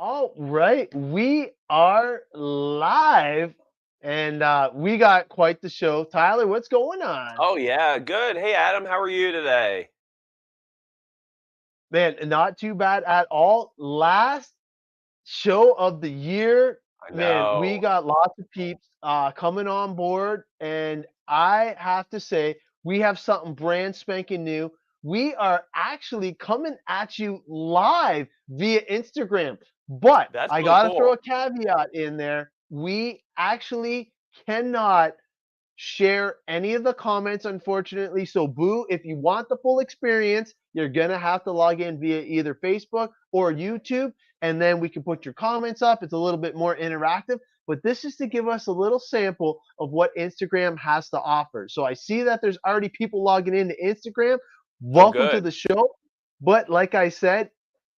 All right, we are live, and we got quite the show. Tyler, what's going on? Oh yeah, good. Hey Adam, how are you today? Man, not too bad at all. Last show of the year, I man, we know. got lots of peeps coming on board, and I have to say, we have something brand spanking new. We are actually coming at you live via Instagram, but That's I really got to throw cool. a caveat in there. We actually cannot share any of the comments, unfortunately. So, Boo, if you want the full experience, you're going to have to log in via either Facebook or YouTube, and then we can put your comments up. It's a little bit more interactive, but this is to give us a little sample of what Instagram has to offer. So, I see that there's already people logging into Instagram. Oh Welcome to good. the show. But, like I said,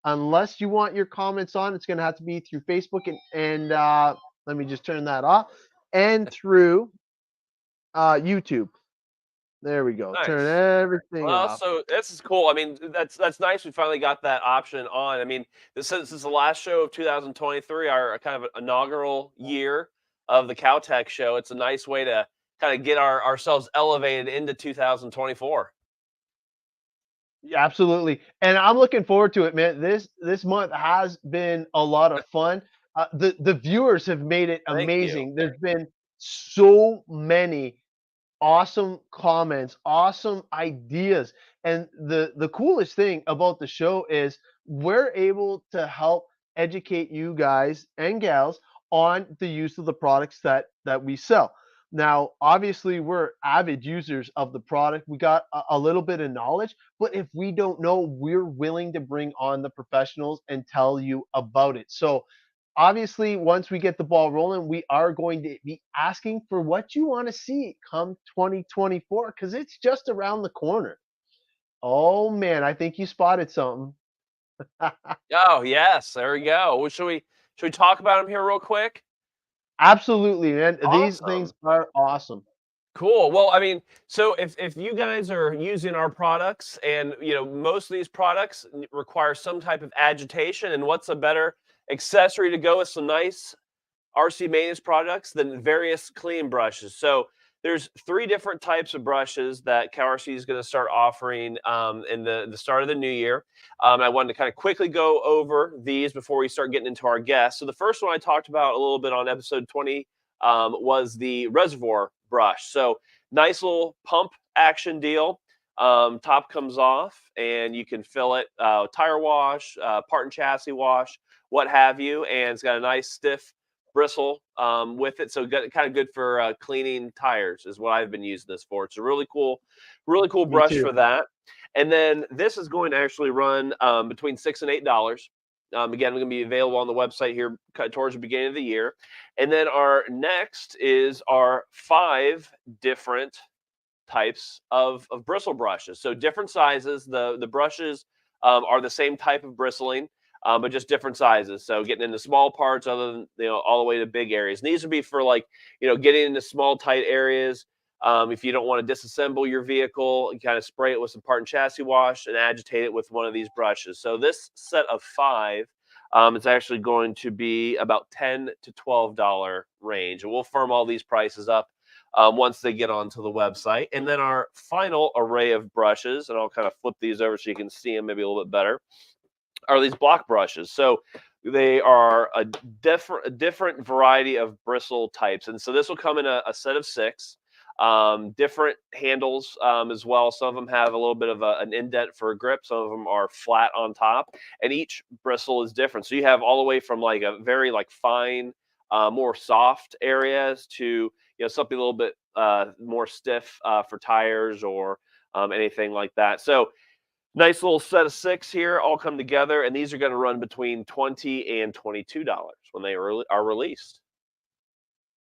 unless you want your comments on, it's going to have to be through Facebook and let me just turn that off and through YouTube. There we go. Turn Nice. everything Well, off. so this is cool. I mean, that's nice. We finally got that option on. I mean, this is the last show of 2023, our kind of inaugural year of the Cowtech show. It's a nice way to kind of get ourselves elevated into 2024. Yeah, absolutely. And I'm looking forward to it, man. This month has been a lot of fun. The viewers have made it Thank you. amazing. There's been so many awesome comments, awesome ideas. And the coolest thing about the show is we're able to help educate you guys and gals on the use of the products that we sell. Now, obviously, we're avid users of the product. We got a little bit of knowledge, but if we don't know, we're willing to bring on the professionals and tell you about it. So, obviously, once we get the ball rolling, we are going to be asking for what you want to see come 2024 because it's just around the corner. Oh man, I think you spotted something. Oh yes, there we go. Well, should we talk about them here real quick? Absolutely, man. These things Awesome. are awesome. Cool. Well, I mean, so if you guys are using our products and most of these products require some type of agitation, and what's a better accessory to go with some nice RC maintenance products than various clean brushes. So there's three different types of brushes that CowRC is going to start offering in the start of the new year. I wanted to kind of quickly go over these before we start getting into our guests. So the first one I talked about a little bit on episode 20 was the reservoir brush. So nice little pump action deal. Top comes off and you can fill it tire wash, part and chassis wash, what have you, and it's got a nice stiff bristle with it, so kind of good for cleaning tires is what I've been using this for. It's a really cool Me brush too. for that. And then this is going to actually run between $6 and $8. Again, going to be available on the website here towards the beginning of the year. And then our next is our 5 different types of bristle brushes. So different sizes. The brushes are the same type of bristling, but just different sizes. So getting into small parts, other than all the way to big areas. And these would be for like getting into small tight areas. If you don't want to disassemble your vehicle, you kind of spray it with some part and chassis wash and agitate it with one of these brushes. So this set of 5. It's actually going to be about $10 to $12 range, and we'll firm all these prices up once they get onto the website. And then our final array of brushes, and I'll kind of flip these over so you can see them maybe a little bit better, are these block brushes. So they are a different variety of bristle types. And so this will come in a set of 6. Different handles as well. Some of them have a little bit of an indent for a grip. Some of them are flat on top, and each bristle is different. So you have all the way from like a very like fine, more soft areas to something a little bit more stiff for tires or anything like that. So nice little set of 6 here, all come together, and these are going to run between $20 and $22 when they are released.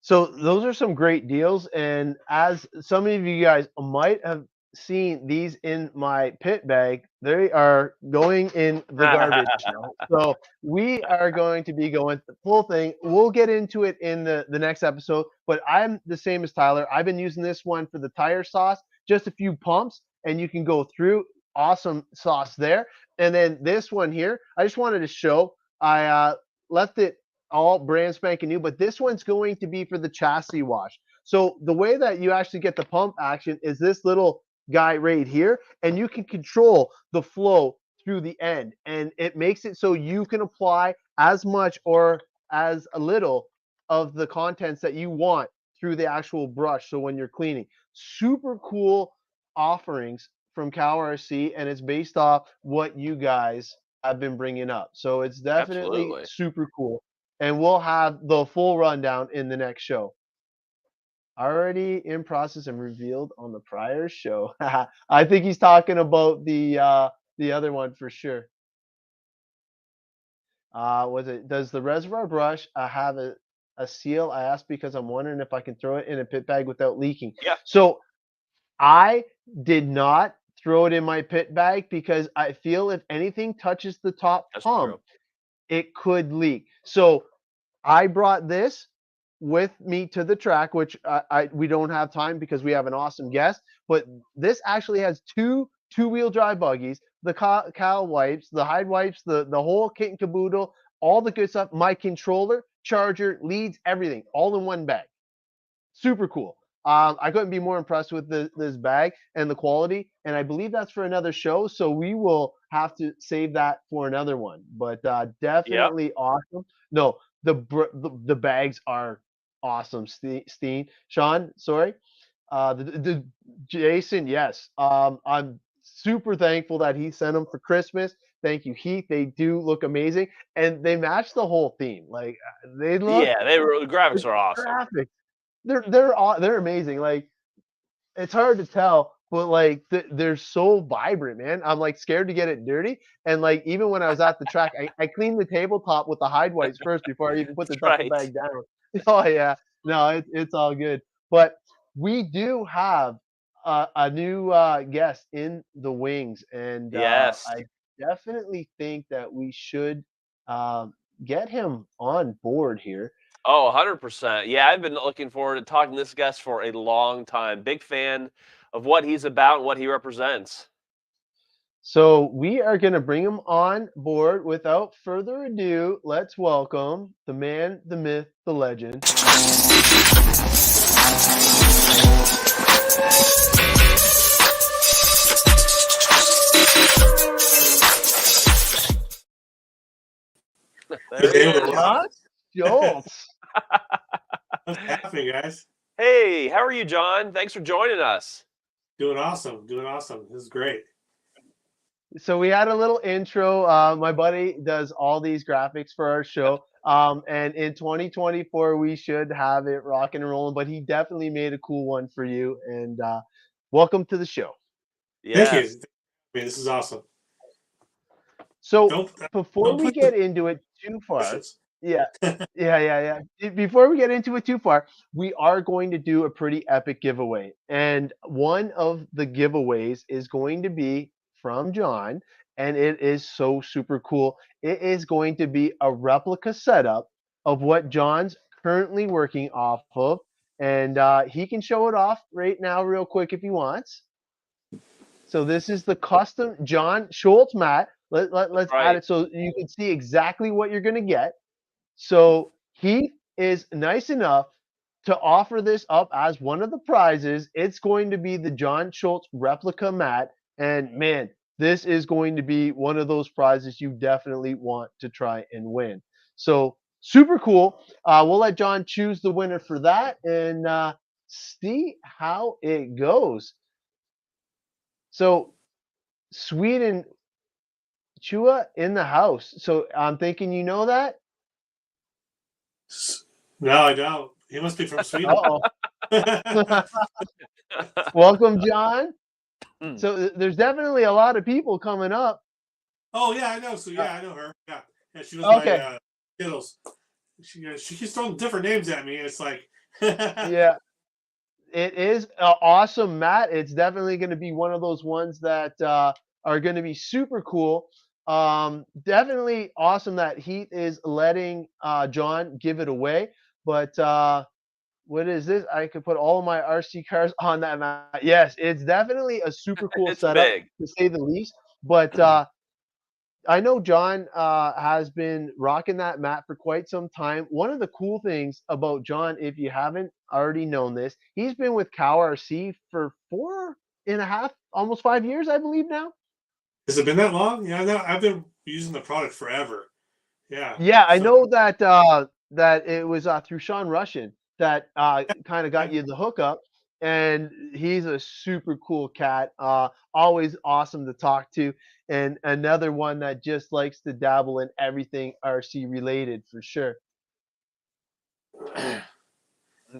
So those are some great deals. And as some of you guys might have seen these in my pit bag, they are going in the garbage now. So we are going to be going the full thing. We'll get into it in the next episode, but I'm the same as Tyler. I've been using this one for the tire sauce, just a few pumps, and you can go through. Awesome sauce there. And then this one here, I just wanted to show. I left it all brand spanking new, but this one's going to be for the chassis wash. So the way that you actually get the pump action is this little guy right here, and you can control the flow through the end, and it makes it so you can apply as much or as a little of the contents that you want through the actual brush. So when you're cleaning, super cool offerings from CowRC, and it's based off what you guys have been bringing up. So it's definitely Absolutely. super cool. And we'll have the full rundown in the next show. Already in process and revealed on the prior show. I think he's talking about the other one for sure. Was it, does the reservoir brush have a seal? I asked because I'm wondering if I can throw it in a pit bag without leaking. Yeah, So I did not throw it in my pit bag because I feel if anything touches the top that's pump, true. it could leak. So I brought this with me to the track, which we don't have time because we have an awesome guest. But this actually has two-wheel drive buggies, the cow wipes, the hide wipes, the whole kit and caboodle, all the good stuff. My controller, charger, leads, everything, all in one bag. Super cool. I couldn't be more impressed with this bag and the quality, and I believe that's for another show, so we will have to save that for another one. But Yeah. definitely awesome. No, the bags are awesome. Steen, Sean, sorry, the Jason, yes. I'm super thankful that he sent them for Christmas. Thank you, Heath. They do look amazing, and they match the whole theme. Like they look Yeah, the graphics are awesome. graphic. They're amazing. Like it's hard to tell, but like they're so vibrant, man. I'm like scared to get it dirty. And like even when I was at the track, I cleaned the tabletop with the hide wipes first before I even put the That's duffel right. bag down. Oh yeah, no, it's all good. But we do have a new guest in the wings, and Yes. I definitely think that we should get him on board here. Oh, 100%. Yeah, I've been looking forward to talking to this guest for a long time. Big fan of what he's about and what he represents. So we are going to bring him on board. Without further ado, let's welcome the man, the myth, the legend. There he is. John Schultz. What's happening, guys? Hey, how are you, John? Thanks for joining us. Doing awesome. Doing awesome. This is great. So we had a little intro. My buddy does all these graphics for our show. And in 2024, we should have it rocking and rolling, but he definitely made a cool one for you. And welcome to the show. Thank Yes. you. This is awesome. So before we get into it too far, yeah. Before we get into it too far, we are going to do a pretty epic giveaway. And one of the giveaways is going to be from John, and it is so super cool. It is going to be a replica setup of what John's currently working off of. And he can show it off right now real quick if he wants. So this is the custom John Schultz mat. Let's add it so you can see exactly what you're going to get. So he is nice enough to offer this up as one of the prizes. It's going to be the John Schultz replica mat. And man, this is going to be one of those prizes you definitely want to try and win. So super cool. We'll let John choose the winner for that and see how it goes. So Sweden, Chua in the house. So I'm thinking you know that? No, I don't. He must be from Sweden. Welcome, John. So there's definitely a lot of people coming up. Oh yeah, I know. So yeah, I know her. Yeah, she was my Skittles. She keeps throwing different names at me. It's like yeah, it is awesome, Matt. It's definitely going to be one of those ones that are going to be super cool. Definitely awesome that Heath is letting John give it away. But what is this? I could put all of my RC cars on that mat. Yes, it's definitely a super cool It's setup big. to say the least. But I know John has been rocking that mat for quite some time. One of the cool things about John, if you haven't already known this, he's been with CowRC for 4.5, almost 5 years, I believe now. Has it been that long? Yeah, no, I've been using the product forever. Yeah. Yeah, I So know that that it was through Sean Russian that kind of got you the hookup, and he's a super cool cat. Always awesome to talk to, and another one that just likes to dabble in everything RC related for sure.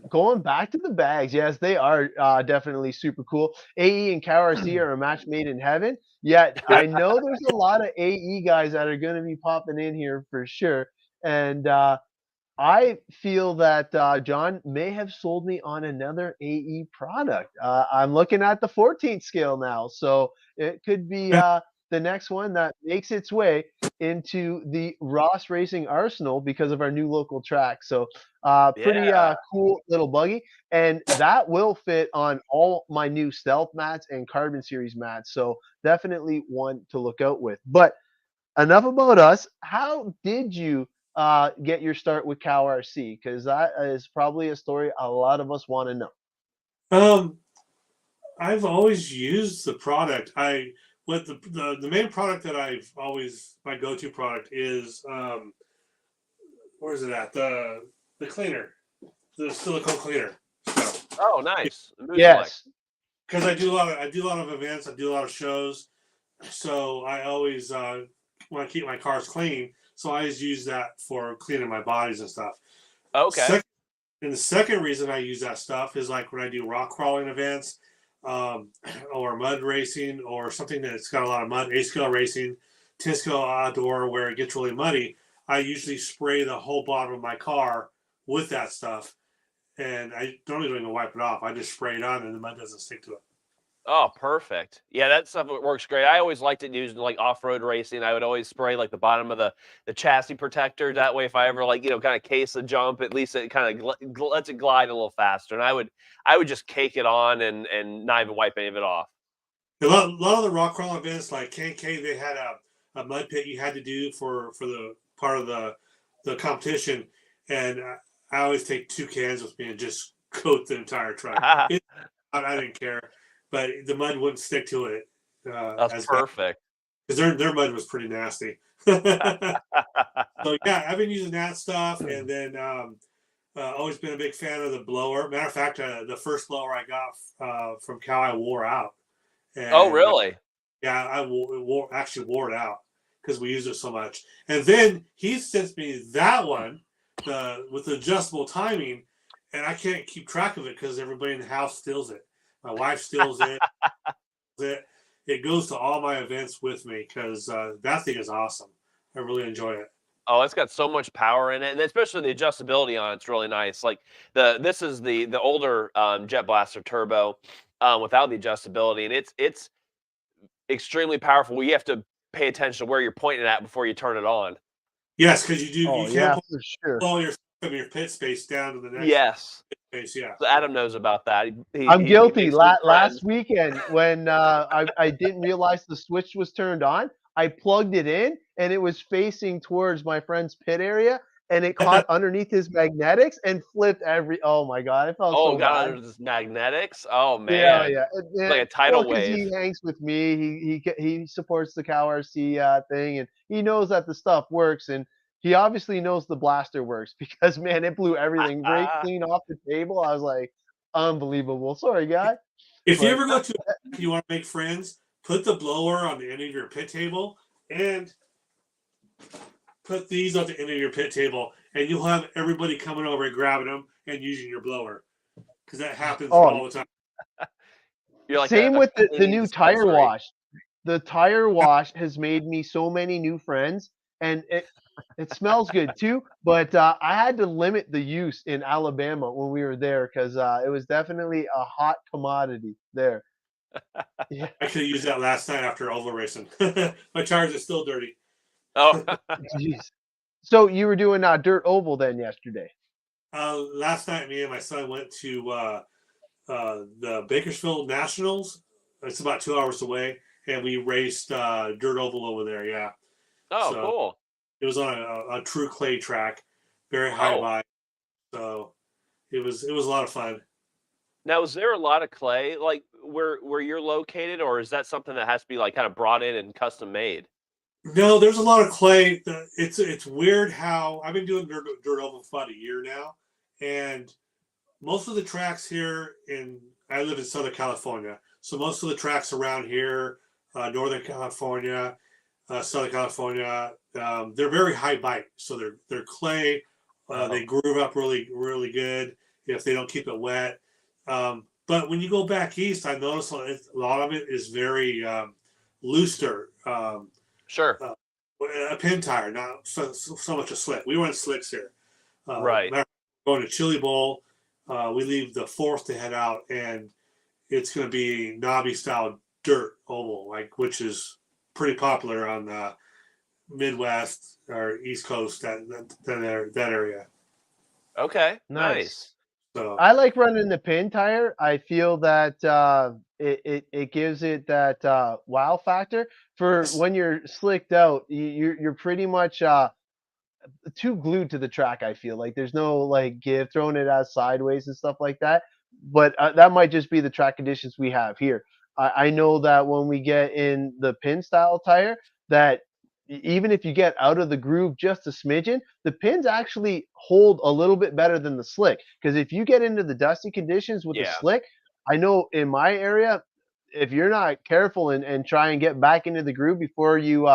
Going back to the bags, yes, they are definitely super cool. AE and CowRC are a match made in heaven. Yet I know there's a lot of AE guys that are going to be popping in here for sure, and I feel that John may have sold me on another AE product. I'm looking at the 14th scale now, so it could be the next one that makes its way into the Ross Racing arsenal because of our new local track. So pretty Yeah. cool little buggy, and that will fit on all my new stealth mats and carbon series mats. So definitely one to look out with. But enough about us. How did you get your start with CowRC? Because that is probably a story a lot of us want to know. um I've always used the product. The main product that I've always my go-to product is where is it at? The cleaner. The silicone cleaner. So Oh, nice. Moose Select. Yes. because I do a lot of events, I do a lot of shows. So I always want to keep my cars clean. So I always use that for cleaning my bodies and stuff. Okay. And the second reason I use that stuff is like when I do rock crawling events, or mud racing, or something that's got a lot of mud, 8-scale racing, 10-scale outdoor where it gets really muddy. I usually spray the whole bottom of my car with that stuff, and I don't even wipe it off. I just spray it on, and the mud doesn't stick to it. Oh, perfect. Yeah, that stuff works great. I always liked it used in like off-road racing. I would always spray like the bottom of the chassis protector. That way, if I ever like kind of case a jump, at least it kind of lets it glide a little faster. And I would just cake it on and not even wipe any of it off. A lot of the rock crawl events, like K&K, they had a mud pit you had to do for the part of the competition, and I always take 2 cans with me and just coat the entire truck. I didn't care, but the mud wouldn't stick to it. That's perfect. Because their mud was pretty nasty. So yeah, I've been using that stuff, and then always been a big fan of the blower. Matter of fact, the first blower I got from Cow, I wore out. And, oh, really? Yeah, I actually wore it out because we use it so much. And then he sends me that one with the adjustable timing, and I can't keep track of it because everybody in the house steals it. My wife steals it. It goes to all my events with me because that thing is awesome. I really enjoy it. Oh, it's got so much power in it, and especially the adjustability on it's really nice. Like this is the older Jet Blaster Turbo without the adjustability, and it's extremely powerful. You have to pay attention to where you're pointing at before you turn it on. Yes, because you can't pull your pit space down to the next pit space. Yeah, so Adam knows about that. I'm guilty. Last weekend when I didn't realize the switch was turned on, I plugged it in and it was facing towards my friend's pit area, and it caught underneath his magnetics and flipped oh my god, I felt so bad. Under his magnetics. Oh man, yeah. It's like a tidal wave. He hangs with me. He supports the CowRC thing, and he knows that the stuff works, and he obviously knows the blaster works because man, it blew everything right clean off the table. I was like, unbelievable. Sorry, guy. If you ever go to you want to make friends, put the blower on the end of your pit table and put these on the end of your pit table, and you'll have everybody coming over and grabbing them and using your blower because that happens all the time. You're like same with the new tire wash. The tire wash has made me so many new friends, and it smells good too. But I had to limit the use in Alabama when we were there because it was definitely a hot commodity there. Yeah. I could have used that last night after oval racing. My tires are still dirty. Oh, jeez. So you were doing dirt oval then yesterday? Last night, me and my son went to the Bakersfield Nationals. It's about 2 hours away, and we raced dirt oval over there. Yeah, Oh, So cool. it was on a true clay track, very high Oh, bite. So it was a lot of fun. now is there a lot of clay like where you're located, or is that something that has to be like kind of brought in and custom made? No, there's a lot of clay. It's weird how I've been doing dirt oval for about a year now, and most of the tracks here I live in Southern California, so most of the tracks around here, Northern California, Southern California, they're very high bite, so they're clay. They groove up really good if they don't keep it wet. But when you go back east, I noticed a lot of it is very loose dirt. Sure. A pin tire, not so much a slick. We run slicks here. Right. Going to Chili Bowl, we leave the 4th to head out, and it's going to be knobby style dirt oval, which is pretty popular on the Midwest or East Coast, that area. Okay. Nice. Nice. So I like running the pin tire. I feel that it gives it that wow factor for when you're slicked out. You're pretty much too glued to the track. I feel like there's no like give, throwing it as sideways and stuff like that. But that might just be the track conditions we have here. I know that when we get in the pin style tire, that even if you get out of the groove just a smidgen, the pins actually hold a little bit better than the slick. Because if you get into the dusty conditions with the Yeah. slick, I know in my area, if you're not careful and try and get back into the groove before you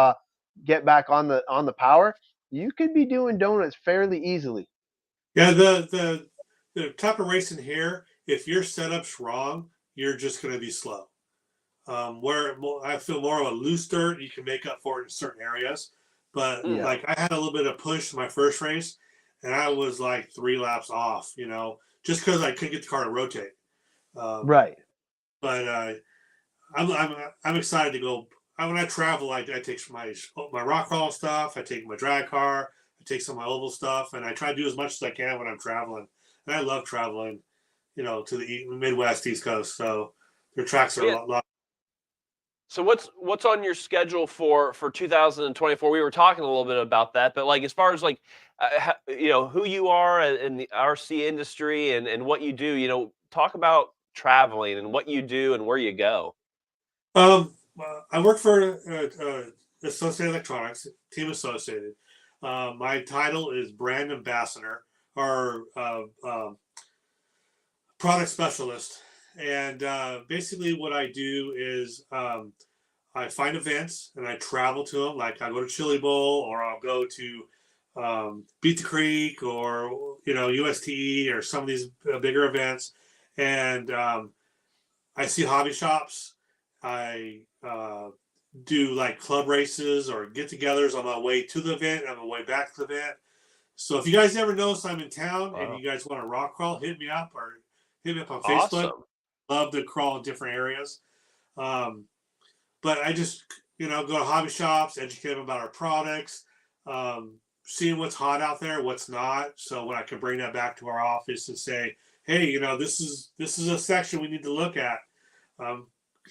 get back on the power, you could be doing donuts fairly easily. yeah, the type of racing here, if your setup's wrong, you're just going to be slow. Where I feel more of a loose dirt, you can make up for it in certain areas. But Mm. Yeah. like I had a little bit of push in my first race, and I was like 3 laps off, just because I couldn't get the car to rotate. Um, Right. but I'm excited to go. When I travel, I take my rock crawl stuff, I take my drag car, I take some of my oval stuff, and I try to do as much as I can when I'm traveling. And I love traveling, to the Midwest, East Coast. So their tracks are Yeah. a lot. So what's on your schedule for 2024? We were talking a little bit about that, but like as far as like who you are in the RC industry and what you do, talk about traveling and what you do and where you go. I work for Associated Electronics, Team Associated. My title is brand ambassador or product specialist. And basically, what I do is I find events and I travel to them. Like I go to Chili Bowl, or I'll go to Beat the Creek, or USTE, or some of these bigger events. And I see hobby shops. I do like club races or get-togethers on my way to the event, on my way back to the event. So if you guys ever notice I'm in town and you guys want to rock crawl, hit me up or hit me up on Facebook. Awesome. Love to crawl in different areas. But I just, go to hobby shops, educate them about our products, seeing what's hot out there, what's not. So when I can bring that back to our office and say, hey, this is a section we need to look at.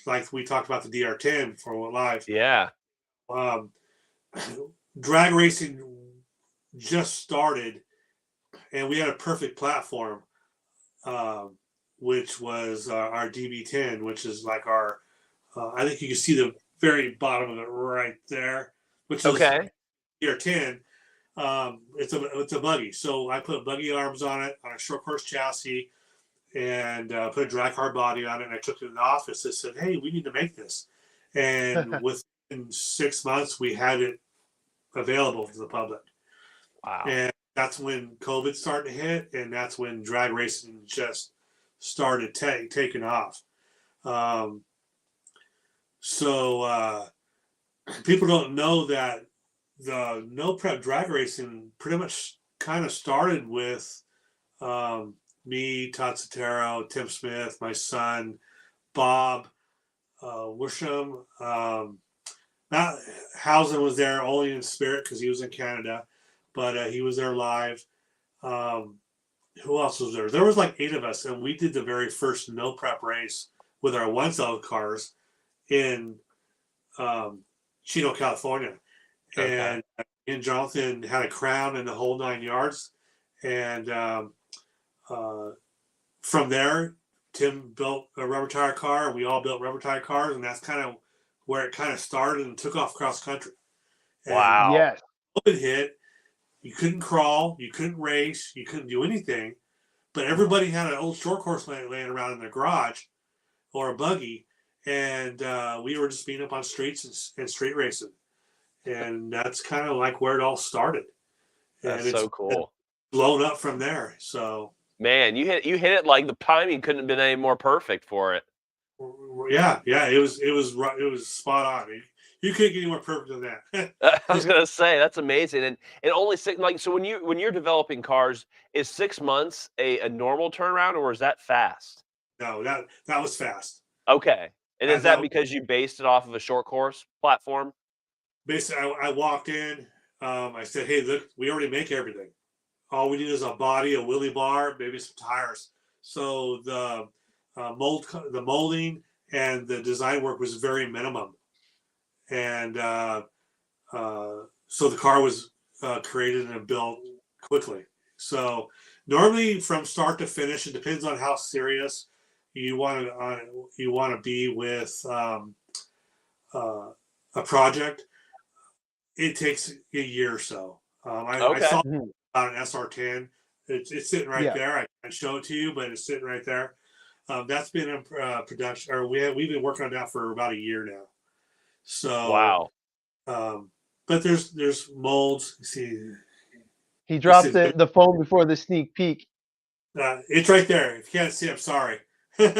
Like we talked about the DR10 for live. Yeah. Drag racing just started, and we had a perfect platform, which was our DB10, which is like our. I think you can see the very bottom of it right there, which is DR10. It's a buggy, so I put buggy arms on it on a short course chassis, and put a drag car body on it. And I took it in the office and said, "Hey, we need to make this." And within 6 months, we had it available to the public. Wow. And that's when COVID started to hit, and that's when drag racing just started taking off. So people don't know that the no prep drag racing pretty much kind of started with me, Todd Sotero, Tim Smith, my son, Bob Worsham. Not Housen was there only in spirit because he was in Canada, but he was there live. Who else was there? There was like 8 of us, and we did the very first no prep race with our 1-cell cars in Chino, California. and Jonathan had a crown and the whole 9 yards, and from there, Tim built a rubber tire car, and we all built rubber tire cars, and that's kind of where it kind of started and took off cross country. And Wow. Yes. COVID hit, you couldn't crawl, you couldn't race, you couldn't do anything, but everybody had an old short course laying around in their garage or a buggy, and we were just being up on streets and street racing, and that's kind of like where it all started. That's and so cool. It's blown up from there. So man, you hit it like the timing couldn't have been any more perfect for it. Yeah, it was spot on. You couldn't get any more perfect than that. I was gonna say that's amazing, and only six. Like, so when you're developing cars, is 6 months a normal turnaround, or is that fast? No, that was fast. Okay, and is that because you based it off of a short course platform? Basically, I walked in. I said, "Hey, look, we already make everything. All we need is a body, a wheelie bar, maybe some tires." So the molding and the design work was very minimum, and so the car was created and built quickly. So normally, from start to finish, it depends on how serious you want to be with a project. It takes a year or so. I saw about an SR10. It's sitting right there. I can't show it to you, but it's sitting right there. That's been in production, or we've been working on that for about a year now. So wow. But there's molds. See, he dropped the phone before the sneak peek. It's right there. If you can't see, I'm sorry. I'm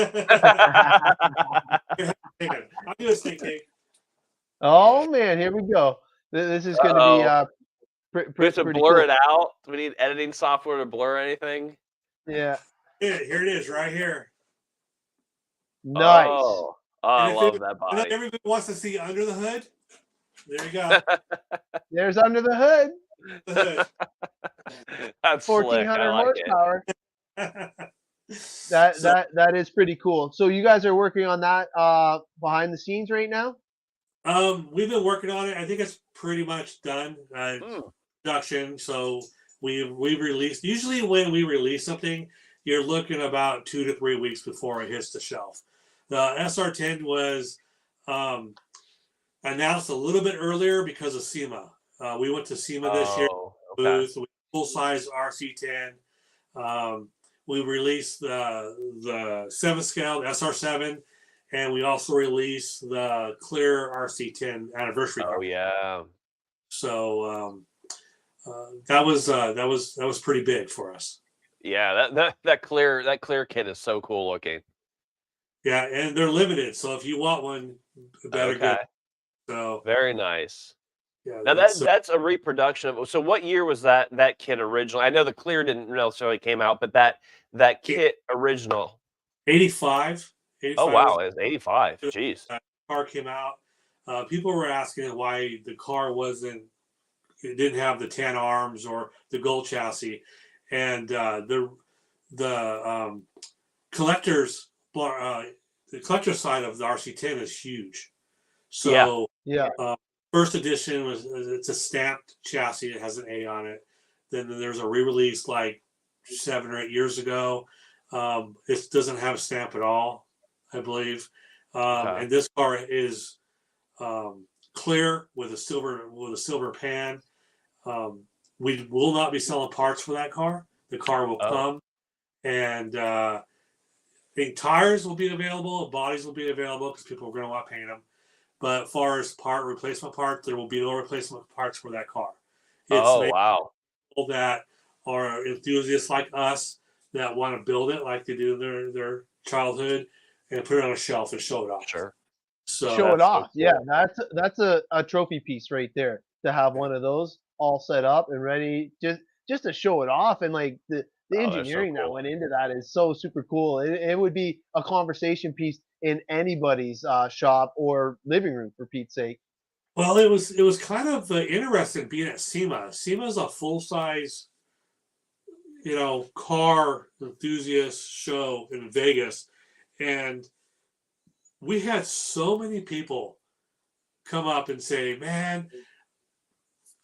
gonna sneak peek. Oh man, here we go. This is going to be we have to blur cool. it out. We need editing software to blur anything. Yeah. Here it is, right here. Nice. Oh, I love that bike. And everybody wants to see under the hood. There you go. There's under the hood. The hood. That's 1,400 horsepower. That is pretty cool. So you guys are working on that behind the scenes right now? We've been working on it. I think it's pretty much done. Production. So we've released. Usually, when we release something, you're looking about 2 to 3 weeks before it hits the shelf. The SR10 was announced a little bit earlier because of SEMA. We went to SEMA this year. Booth, full size RC10. We released the 7 scale SR7, and we also released the clear RC10 anniversary. Oh yeah. So that was pretty big for us. Yeah, that clear kit is so cool looking. Yeah, and they're limited, so if you want one, better get. So very nice. Yeah, now that's a reproduction of. So what year was that kit originally? I know the clear didn't necessarily came out, but that kit original. 85. Oh wow, it was 85. Jeez. Car came out. People were asking why the car it didn't have the 10 arms or the gold chassis, and the collector side of the RC10 is huge. So first edition it's a stamped chassis. It has an A on it. Then there's a re-release like 7 or 8 years ago. It doesn't have a stamp at all, I believe. And this car is clear with a silver pan. We will not be selling parts for that car. The car will come, and I think tires will be available, bodies will be available because people are going to want to paint them. But as far as replacement parts, there will be no replacement parts for that car. It's wow! People that are enthusiasts like us that want to build it like they do in their childhood and put it on a shelf and show it off. Sure. So show it off. So cool. Yeah, that's a trophy piece right there to have one of those all set up and ready just to show it off, and like the engineering that went into that is so super cool. It would be a conversation piece in anybody's shop or living room, for Pete's sake. Well, it was kind of interesting being at SEMA. SEMA is a full size, car enthusiast show in Vegas, and we had so many people come up and say, "Man,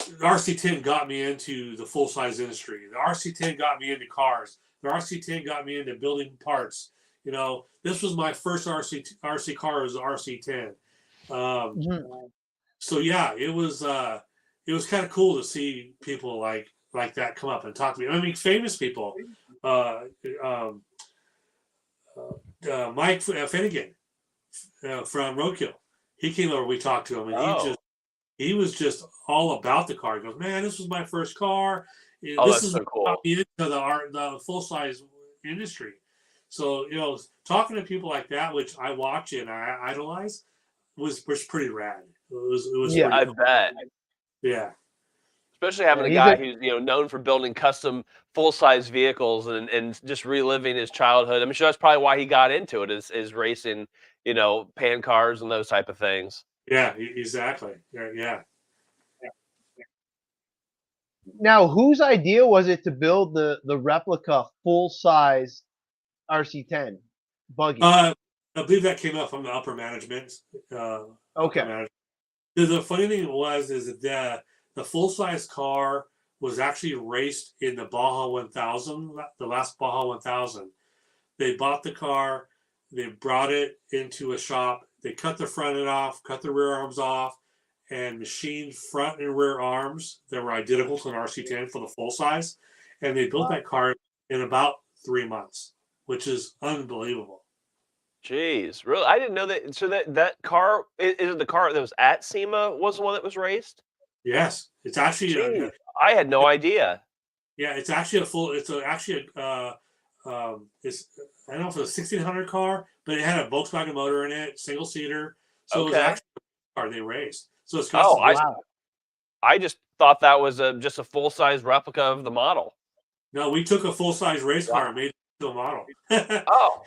the RC10 got me into the full size industry. The RC10 got me into cars. The RC10 got me into building parts. You know, this was my first RC car was the RC10. So yeah, it was kind of cool to see people like that come up and talk to me. I mean, famous people. Mike Finnegan from Roadkill. He came over. We talked to him, and he was just all about the car. He goes, "Man, this was my first car. This is so cool. Got me into the full size industry." So you know, talking to people like that, which I watch and I idolize, was pretty rad. It was Yeah, I cool. bet. Yeah. Especially having a guy who's known for building custom full size vehicles and just reliving his childhood. I'm sure that's probably why he got into it is racing, pan cars and those type of things. Yeah, exactly. Yeah. Now, whose idea was it to build the replica full size RC10 buggy? I believe that came up from the upper management. Okay. Upper management. The funny thing is that the full size car was actually raced in the Baja 1000, the last Baja 1000. They bought the car, they brought it into a shop, they cut the front end off, cut the rear arms off, and machined front and rear arms that were identical to an RC10 for the full size. And they built that car in about 3 months, which is unbelievable. Jeez, really? I didn't know that. So that car is it the car that was at SEMA was the one that was raced? Yes, it's actually. Jeez, I had no idea. Yeah, it's actually it's I don't know if it was a 1600 car, but it had a Volkswagen motor in it, single seater. So it was actually a car they raced. So it's I just thought that was just a full size replica of the model. No, we took a full size race car and made it into a model. Oh,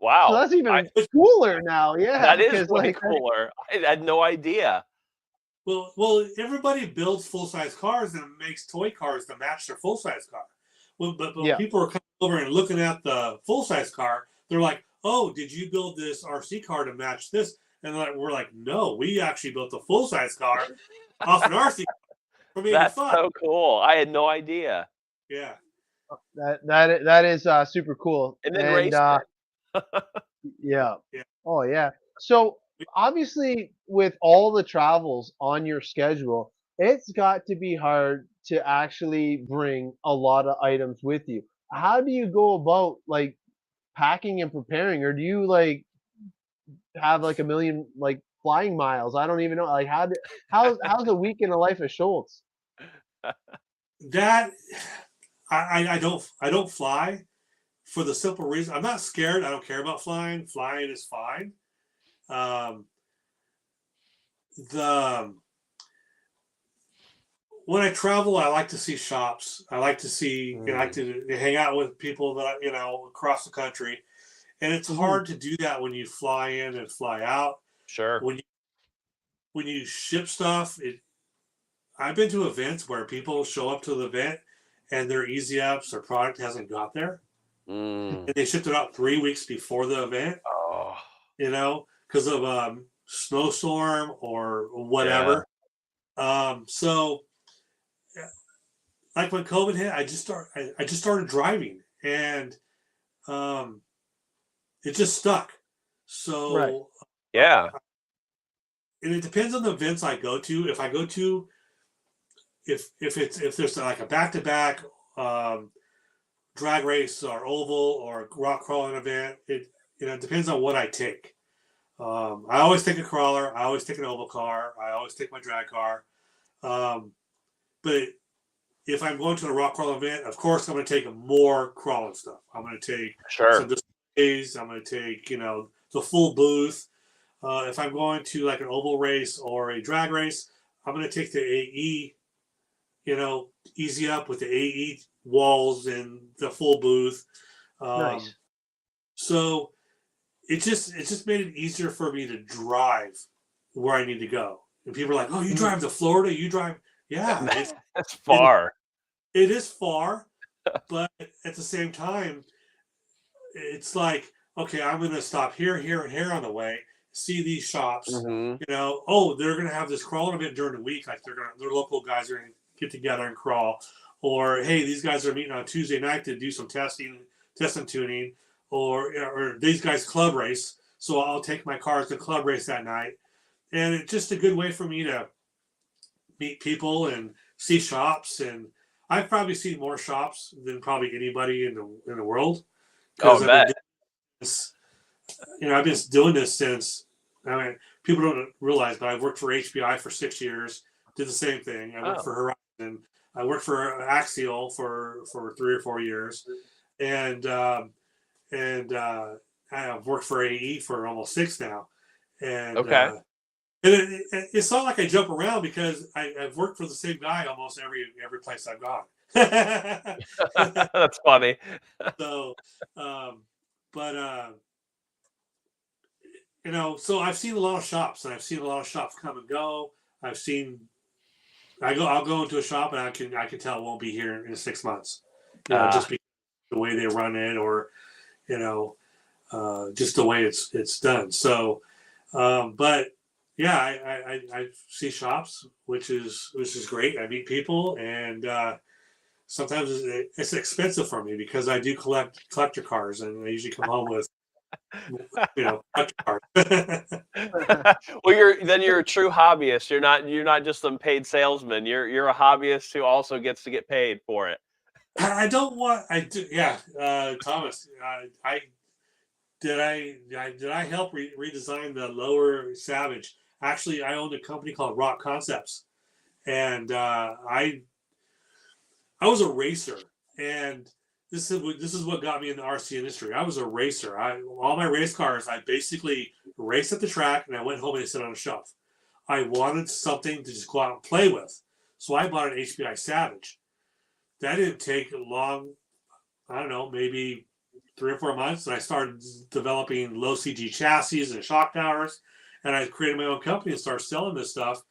wow! So that's even cooler now. Yeah, that is way cooler. I had no idea. Well, everybody builds full size cars and makes toy cars to match their full size car. But people are coming over and looking at the full size car. They're like, "Oh, did you build this RC car to match this?" And we're like, "No, we actually built a full size car off an RC car." That's so cool. I had no idea. Yeah. That is super cool. And then raced it. Yeah. Oh yeah. So obviously, with all the travels on your schedule, it's got to be hard to actually bring a lot of items with you. How do you go about like packing and preparing, or do you like have like a million like flying miles? I don't even know. Like how's a week in the life of Schultz? That I don't fly for the simple reason I'm not scared. I don't care about flying. Flying is fine. When I travel, I like to see shops. I like to see, I like to hang out with people that across the country, and it's hard to do that when you fly in and fly out. Sure. When you ship stuff, I've been to events where people show up to the event and their easy apps or product hasn't got there, and they shipped it out 3 weeks before the event. Oh. Because of snowstorm or whatever. Yeah. So like when COVID hit, I just started driving, and it just stuck. So yeah. And it depends on the events I go to. If I go to if there's like a back-to-back drag race or oval or rock crawling event, it depends on what I take. I always take a crawler. I always take an oval car. I always take my drag car. But if I'm going to a rock crawl event, of course, I'm going to take more crawling stuff. I'm going to take some displays. I'm going to take, the full booth. If I'm going to like an oval race or a drag race, I'm going to take the AE, easy up with the AE walls and the full booth. Nice. So it just made it easier for me to drive where I need to go. And people are like, "Oh, you drive to Florida? You drive?" Yeah, that's far. It is far, but at the same time, it's like, okay, I'm going to stop here, here, and here on the way. see these shops, Mm-hmm. you know, oh, they're going to have this crawling event during the week. Like their local guys are going to get together and crawl. Or, hey, these guys are meeting on Tuesday night to do some test and tuning. Or these guys club race. So I'll take my cars to club race that night. And it's just a good way for me to meet people and see shops. And I've probably seen more shops than probably anybody in the world. Oh, I bet. I've been doing this since, I mean, people don't realize, but I've worked for HBI for 6 years, did the same thing. I worked for Horizon. I worked for Axial for 3 or 4 years. And I've worked for AE for almost 6 now. And, okay. It's not like I jump around because I've worked for the same guy almost every place I've gone. That's funny. So, so I've seen a lot of shops, and I've seen a lot of shops come and go. I'll go into a shop and I can tell it won't be here in 6 months. Just because the way they run it, or just the way it's done. So, but yeah, I see shops, which is great. I meet people, and sometimes it's expensive for me because I do collector cars, and I usually come home with collector cars. Well, you're a true hobbyist. You're not just some paid salesman. You're a hobbyist who also gets to get paid for it. Thomas, did I help redesign the lower Savage? Actually, I owned a company called Rock Concepts, and I was a racer, and this is what got me in the RC industry. I was a racer. All my race cars, I basically raced at the track, and I went home and I sit on a shelf. I wanted something to just go out and play with, so I bought an HBI Savage. That didn't take long. I don't know, maybe 3 or 4 months, and I started developing low CG chassis and shock towers, and I created my own company and started selling this stuff.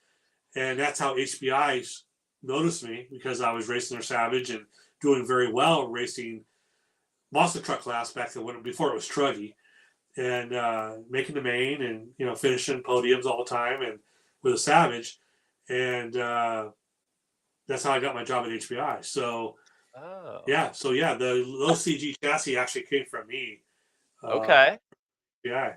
And that's how HBI noticed me, because I was racing their Savage and doing very well racing monster truck class back then, before it was truggy, and making the main, and finishing podiums all the time and with a Savage, and that's how I got my job at HBI. So. The low CG chassis actually came from me. Okay. Yeah.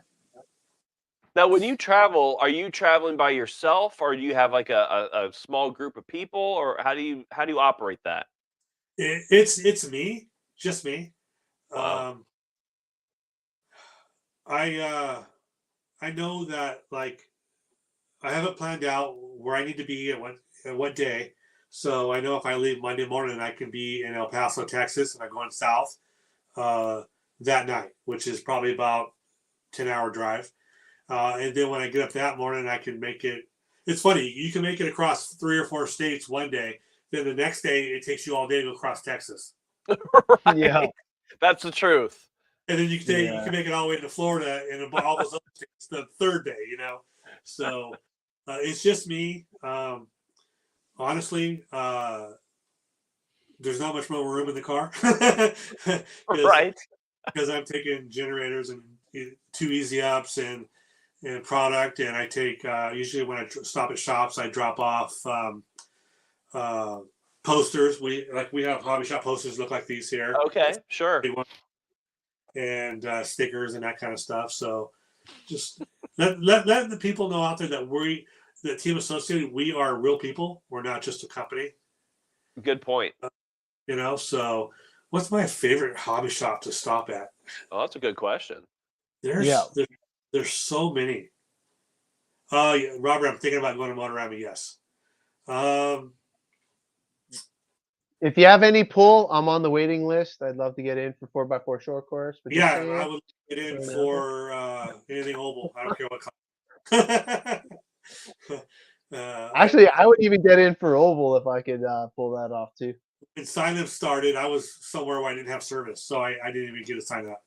Now, when you travel, are you traveling by yourself, or do you have like a small group of people, or how do you operate that? It's me, just me. Wow. I know that, like, I have it planned out where I need to be at what day. So I know if I leave Monday morning, I can be in El Paso, Texas, and I'm going south that night, which is probably about 10-hour drive. And then when I get up that morning, I can make it. It's funny, you can make it across 3 or 4 states one day. Then the next day, it takes you all day to go across Texas. Right. Yeah, that's the truth. And then you can make it all the way to Florida and all those other states the third day. So it's just me. Honestly, there's not much more room in the car. Right. Because I'm taking generators and 2 easy ups and product, and I take usually when I stop at shops, I drop off posters. We have hobby shop posters look like these here. Okay, sure. And stickers and that kind of stuff. So just let the people know out there that the Team Associated, we are real people. We're not just a company. Good point. So what's my favorite hobby shop to stop at? Oh, that's a good question. There's so many. Robert, I'm thinking about going to Motorama. Yes. If you have any pull, I'm on the waiting list. I'd love to get in for 4x4 short course. But I would get in for anything oval. I don't care what color. Actually, I would even get in for oval if I could pull that off too. When sign-up started, I was somewhere where I didn't have service, so I didn't even get a sign-up.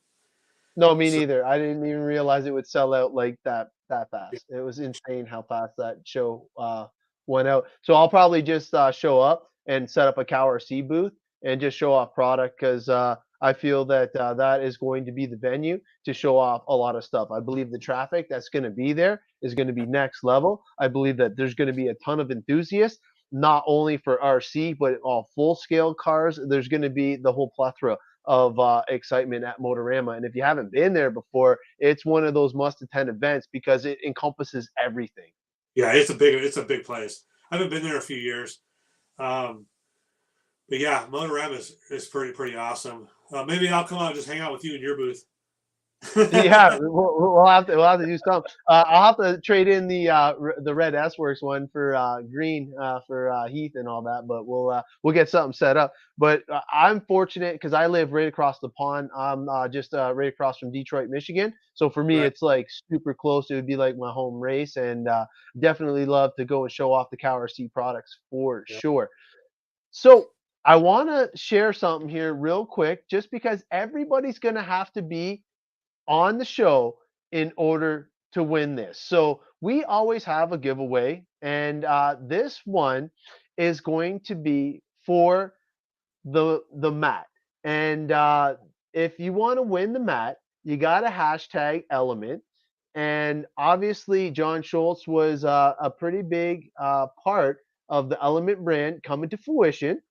No, me neither. I didn't even realize it would sell out like that fast. It was insane how fast that show went out. So I'll probably just show up and set up a CowRC booth and just show off product, because I feel that that is going to be the venue to show off a lot of stuff. I believe the traffic that's going to be there is going to be next level. I believe that there's going to be a ton of enthusiasts, not only for RC, but all full scale cars. There's going to be the whole plethora of excitement at Motorama. And if you haven't been there before, it's one of those must attend events because it encompasses everything. Yeah, it's a big place. I haven't been there a few years. But yeah, Motorama is pretty awesome. Maybe I'll come out and just hang out with you in your booth. Yeah, we'll have to do something. I'll have to trade in the red S-Works one for green for Heath and all that, but we'll get something set up. But I'm fortunate because I live right across the pond. I'm just right across from Detroit, Michigan. So for me, Right. it's like super close. It would be like my home race, and definitely love to go and show off the CowRC products for sure. So I want to share something here real quick, just because everybody's going to have to be on the show in order to win this. So we always have a giveaway, and this one is going to be for the mat. And if you want to win the mat, you got to hashtag element. And obviously, John Schultz was a pretty big part of the Element brand coming to fruition,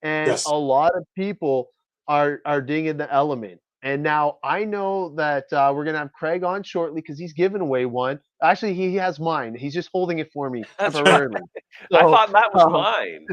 and Yes. a lot of people are digging the Element. And now I know that we're gonna have Craig on shortly because he's giving away one. Actually, he has mine. He's just holding it for me That's temporarily. right. I So, thought that was mine.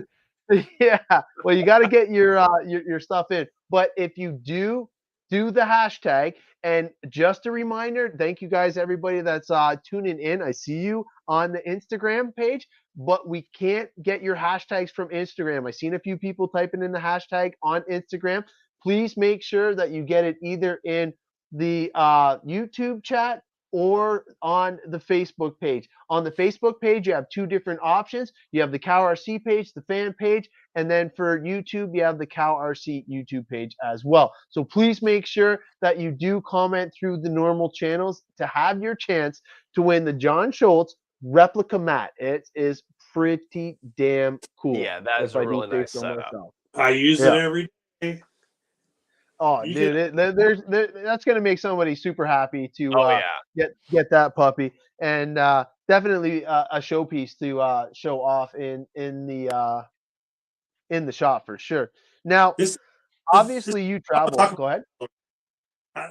yeah, well, you got to get your stuff in. But if you do the hashtag, and just a reminder, thank you guys, everybody that's tuning in. I see you on the Instagram page, but we can't get your hashtags from Instagram. I've seen a few people typing in the hashtag on Instagram. Please make sure that you get it either in the YouTube chat or on the Facebook page. On the Facebook page, you have two different options. You have the CowRC page, the fan page, and then for YouTube, you have the CowRC YouTube page as well. So please make sure that you do comment through the normal channels to have your chance to win the John Schultz replica mat. It is pretty damn cool. Yeah, that is a really nice setup. Myself. I use it every day. Oh, You dude, that's gonna make somebody super happy to Oh yeah. get that puppy, and definitely a showpiece to show off in the shop for sure. Now, obviously, you travel. Go ahead.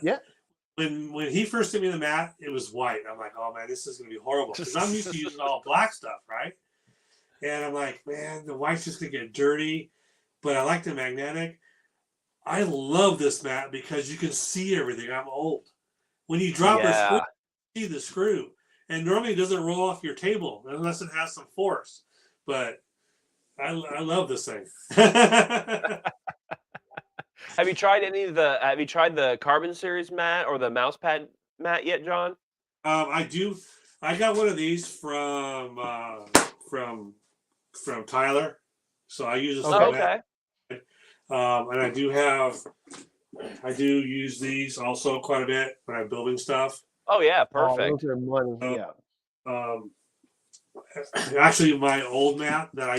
Yeah. When he first sent me the mat, it was white. I'm like, oh man, this is gonna be horrible because I'm used to using all black stuff, right? And I'm like, man, the white's just gonna get dirty. But I like the magnetic. I love this mat because you can see everything. I'm old. When you drop a screw, you see the screw. And normally it doesn't roll off your table unless it has some force. But I love this thing. Have you tried the Carbon Series mat or the mouse pad mat yet, John? I do. I got one of these from Tyler. So I use this. Okay. And I do use these also quite a bit when I'm building stuff. Oh yeah, perfect. Those are money, yeah. Actually, my old mat that I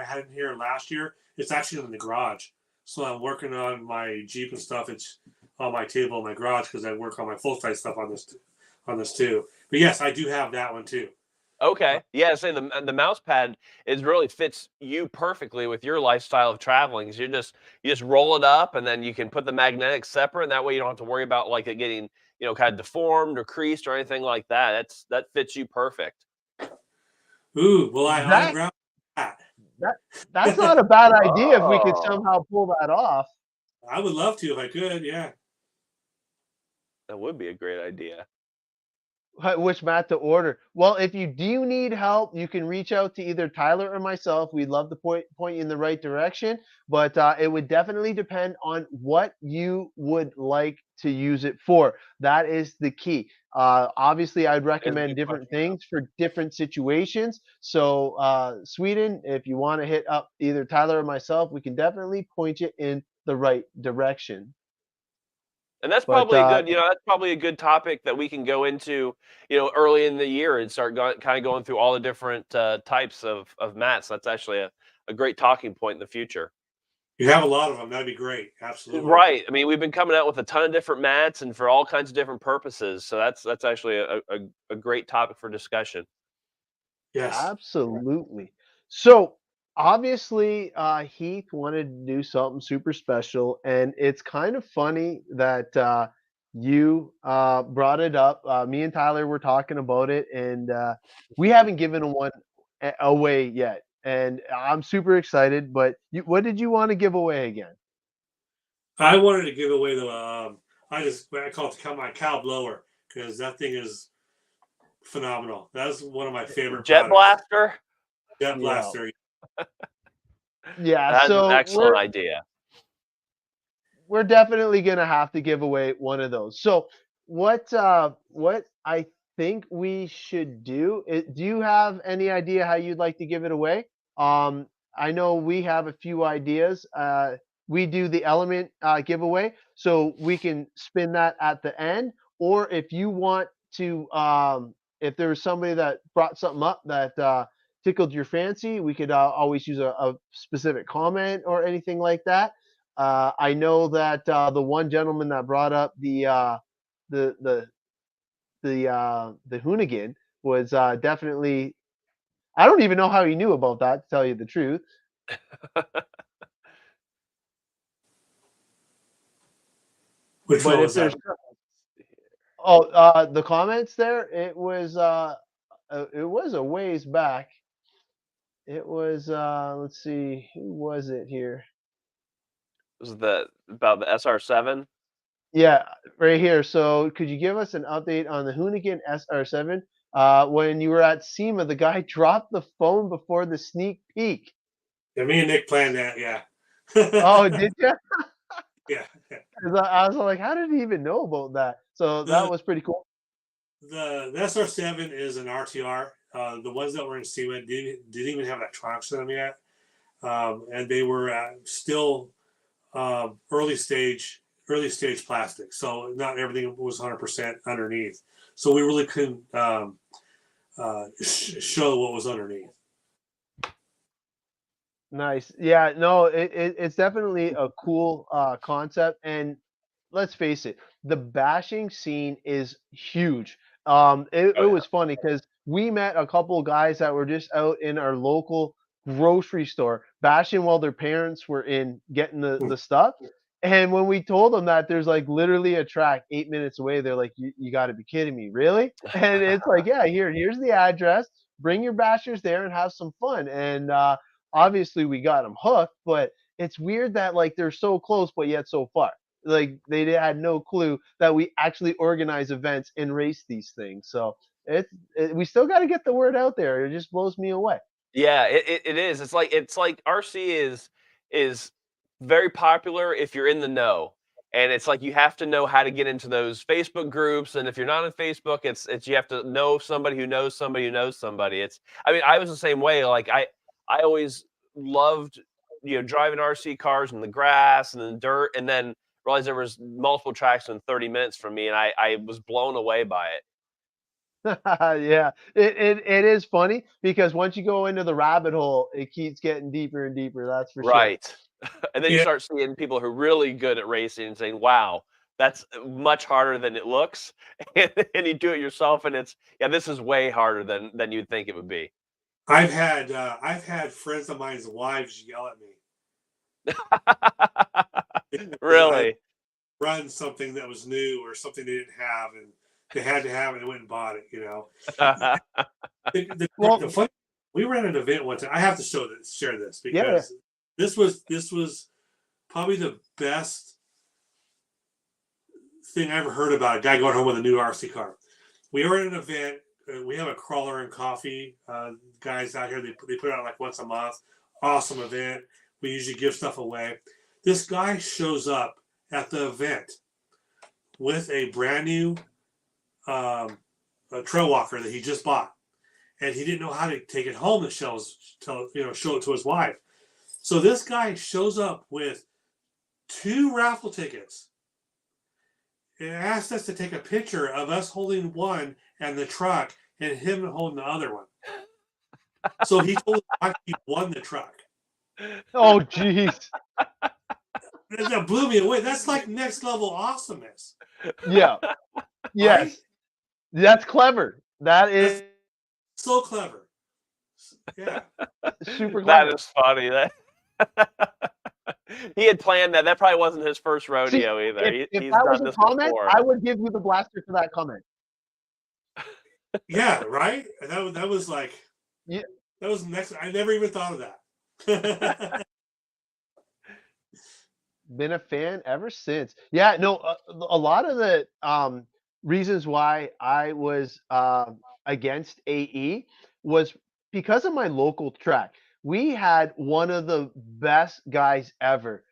had in here last year, it's actually in the garage. So I'm working on my Jeep and stuff. It's on my table in my garage because I work on my full size stuff on this too. But yes, I do have that one too. Okay. Yeah, say the mouse pad really fits you perfectly with your lifestyle of traveling. 'Cause you just roll it up and then you can put the magnetic separate, and that way you don't have to worry about like it getting, kind of deformed or creased or anything like that. That fits you perfect. Ooh, well I grab that. That's not a bad idea if we could somehow pull that off. I would love to if I could, yeah. That would be a great idea. Which mat to order? Well, if you do need help, you can reach out to either Tyler or myself. We'd love to point you in the right direction, but it would definitely depend on what you would like to use it for. That is the key. Obviously, I'd recommend different things for different situations. So, Sweden, if you want to hit up either Tyler or myself, we can definitely point you in the right direction. And that's probably that's probably a good topic that we can go into, early in the year and start kind of going through all the different types of mats. That's actually a great talking point in the future. You have a lot of them. That'd be great. Absolutely. Right. I mean, we've been coming out with a ton of different mats and for all kinds of different purposes. So that's actually a great topic for discussion. Yes. Absolutely. So obviously, Heath wanted to do something super special, and it's kind of funny that you brought it up. Me and Tyler were talking about it, and we haven't given one away yet. And I'm super excited. But what did you want to give away again? I wanted to give away the I call it my cow blower, because that thing is phenomenal. That's one of my favorite Jet products. blaster. Jet blaster. Yeah, That's so an excellent idea. We're definitely gonna have to give away one of those. So what I think we should do is, do you have any idea how you'd like to give it away? I know we have a few ideas. We do the element giveaway, so we can spin that at the end. Or if you want to, if there was somebody that brought something up that tickled your fancy, we could always use a specific comment or anything like that. I know that the one gentleman that brought up the Hoonigan was definitely. I don't even know how he knew about that, to tell you the truth. Which But one if was that? there's the comments there, it was a ways back. It was let's see, who was it here? Was that about the SR7? Yeah, right here. So could you give us an update on the Hoonigan SR7? When you were at SEMA, the guy dropped the phone before the sneak peek. Yeah, me and Nick planned that. Yeah. Oh, did you? Yeah. I was like, how did he even know about that? So that was pretty cool. The SR7 is an RTR. The ones that were in SEMA didn't even have electronics in them yet, and they were still early stage plastic. So not everything was 100% underneath. So we really couldn't show what was underneath. Nice. Yeah, no, it's definitely a cool concept. And let's face it, the bashing scene is huge. It was funny because we met a couple of guys that were just out in our local grocery store bashing while their parents were in getting the stuff. And when we told them that there's like literally a track 8 minutes away, they're like, you got to be kidding me, really? And it's like, yeah, here's the address. Bring your bashers there and have some fun. And obviously we got them hooked, but it's weird that like they're so close but yet so far. Like they had no clue that we actually organize events and race these things. So we still got to get the word out there. It just blows me away. Yeah, it is. It's like RC is very popular if you're in the know. And it's like you have to know how to get into those Facebook groups. And if you're not on Facebook, it's you have to know somebody who knows somebody who knows somebody. I mean, I was the same way. Like I always loved, driving RC cars in the grass and the dirt, and then realized there was multiple tracks in 30 minutes from me, and I was blown away by it. Yeah, it is funny because once you go into the rabbit hole, it keeps getting deeper and deeper. That's for sure. Right. And then you start seeing people who are really good at racing and saying, wow, that's much harder than it looks. And you do it yourself, and this is way harder than you'd think it would be. I've had friends of mine's wives yell at me. Really? Run something that was new or something they didn't have, and they had to have it and went and bought it, the funny, we were at an event one time. I have to share this because this was probably the best thing I ever heard about a guy going home with a new RC car. We were at an event. We have a crawler and coffee guys out here. They put it out like once a month. Awesome event. We usually give stuff away. This guy shows up at the event with a brand new a trail walker that he just bought, and he didn't know how to take it home to show it to his wife. So this guy shows up with 2 raffle tickets and asked us to take a picture of us holding one and the truck and him holding the other one. So he told his wife he won the truck. Oh, jeez. That blew me away. That's like next level awesomeness. Yeah. Yes. Right? That's clever. That is So clever. Yeah. super That clever. is funny. That he had planned that. That probably wasn't his first See, rodeo either. if He's that was done a this comment, before. I would give you the blaster for that comment. Yeah, right? That was like, Yeah. that was next. I never even thought of that. Been a fan ever since. Yeah, no, a lot of the reasons why I was against AE was because of my local track. We had one of the best guys ever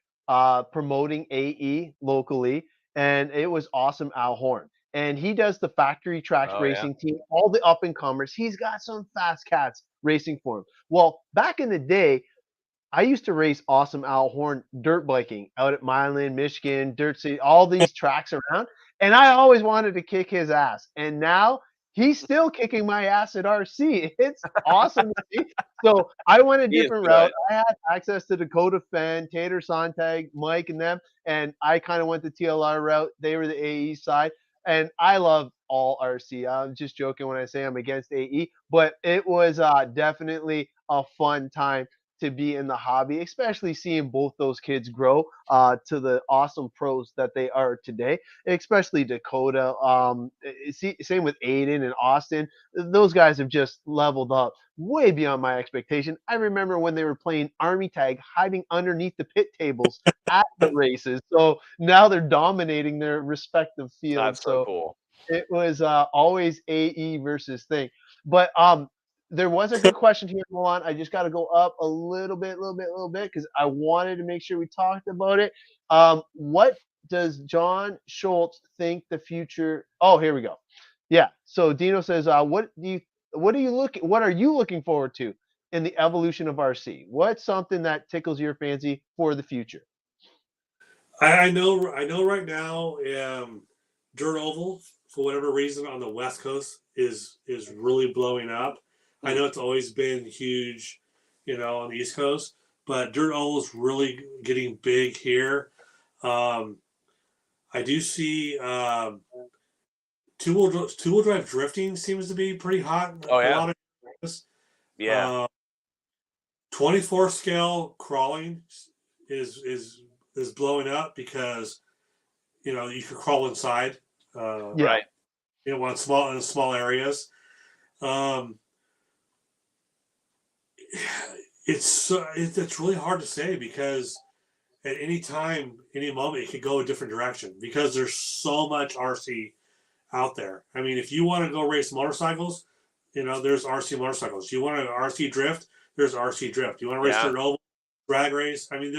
promoting AE locally, and it was awesome Al Horn. And he does the factory tracks Oh, yeah. racing team, all the up and comers. He's got some fast cats racing for him. Well, back in the day, I used to race awesome Al Horn dirt biking out at Milan, Michigan, Dirt City, all these tracks around. And I always wanted to kick his ass. And now he's still kicking my ass at RC. It's awesome to see. So I went a He is different good. route. I had access to Dakota Fenn, Tater Sontag, Mike, and them. And I kind of went the TLR route. They were the AE side. And I love all RC. I'm just joking when I say I'm against AE, but it was definitely a fun time to be in the hobby, especially seeing both those kids grow to the awesome pros that they are today, especially Dakota. Same with Aiden and Austin. Those guys have just leveled up way beyond my expectation. I remember when they were playing Army Tag, hiding underneath the pit tables at the races. So now they're dominating their respective fields. That's so cool. It was always AE versus thing. But there was a good question here, Milan. I just got to go up a little bit, because I wanted to make sure we talked about it. What does John Schultz think the future? Oh, here we go. Yeah. So Dino says, what are you looking forward to in the evolution of RC? What's something that tickles your fancy for the future? I know right now, dirt oval, for whatever reason, on the West Coast is really blowing up. I know it's always been huge, on the East Coast, but dirt oval is really getting big here. I do see two-wheel drive drifting seems to be pretty hot. Oh, yeah. A lot of areas. Yeah. 24 scale crawling is blowing up because you can crawl inside. Right. In small areas. It's really hard to say because at any time, any moment, it could go a different direction because there's so much RC out there. I mean, if you want to go race motorcycles, there's RC motorcycles. You want to RC drift, there's RC drift. You want to race dirt oval, drag race. I mean,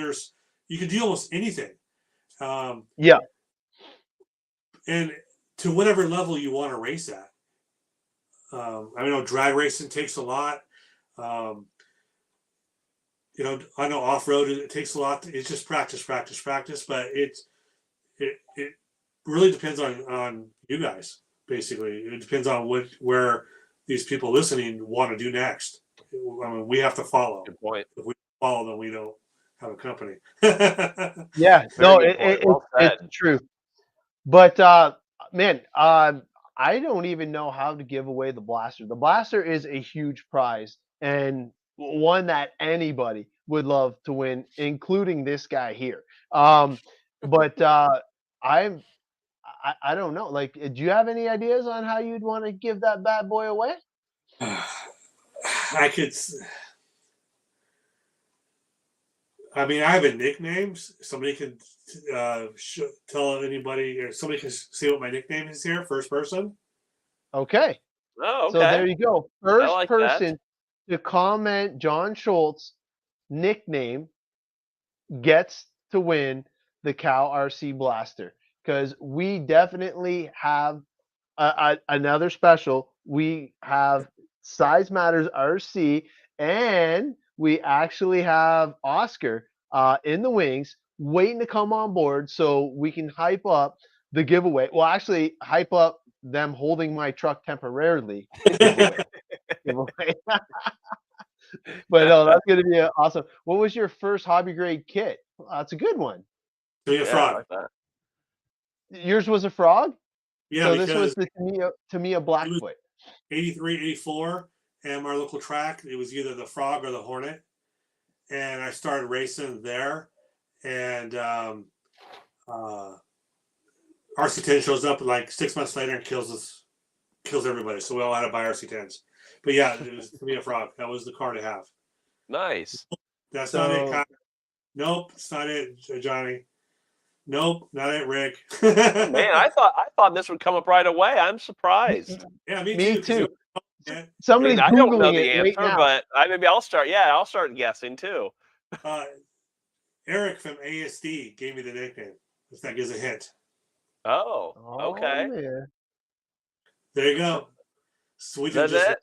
you can do almost anything. Yeah. And to whatever level you want to race at. I know drag racing takes a lot. I know off-road it takes a lot. It's just practice. But it really depends on you guys. Basically, it depends on where these people listening want to do next. I mean, we have to follow. Good point. If we follow, then we don't have a company. Yeah. No, it's true. But man, I don't even know how to give away the blaster. The blaster is a huge prize and one that anybody would love to win, including this guy here. But I don't know. Like, do you have any ideas on how you'd want to give that bad boy away? I could. I mean, I have a nickname. Somebody can tell anybody, or somebody can see what my nickname is here. First person. Okay. Oh, okay. So there you go. First person to comment John Schultz nickname gets to win the CowRC blaster, because we definitely have another special. We have SizeMatters RC, and we actually have Oscar in the wings waiting to come on board so we can hype up the giveaway. Well, actually hype up them holding my truck temporarily. But no, that's gonna be awesome. What was your first hobby grade kit? That's a good one. So you Yeah, I frog. like that. Yours was a frog? Yeah, So this was because the Tamiya Blackfoot. 83, 84, and our local track, it was either the Frog or the Hornet. And I started racing there. And RC10 shows up like 6 months later and kills everybody. So we all had to buy RC10s. But yeah, it was to me a Frog. That was the car to have. Nice. That's not it, Kyle. Nope, it's not it, Johnny. Nope, not it, Rick. Man, I thought this would come up right away. I'm surprised. Yeah, me Me too. too. Yeah. Somebody's I don't know Googling the it right answer, now. but maybe I'll start. Yeah, I'll start guessing too. Eric from ASD gave me the nickname. If that gives a hint. Oh, okay. Man. There you go. Sweet. That's it.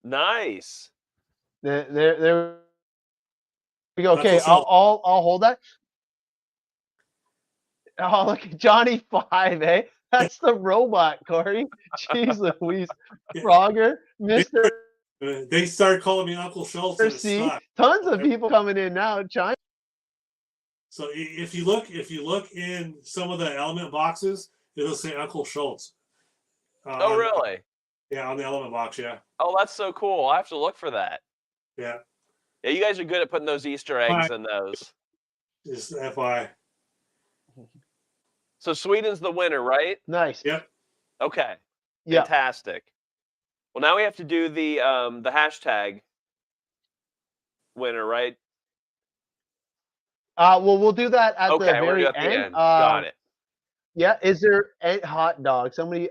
Nice. There we go. Okay, I'll hold that. Oh, look at Johnny 5, eh? That's the robot, Corey. Jeez Louise. Frogger, Mr. They started calling me Uncle Schultz. And C. Tons of people coming in now. China. So if you look in some of the element boxes, it'll say Uncle Schultz. Oh, really? Yeah, on the element box, yeah. Oh, that's so cool. I'll have to look for that. Yeah. Yeah, you guys are good at putting those Easter eggs in those. Just FYI. So Sweden's the winner, right? Nice. Yep. Okay. Yeah. Fantastic. Well, now we have to do the hashtag winner, right? Well, we'll do that at the Okay, we'll very do it at the end. end. Got it. Yeah. Is there a hot dog? Somebody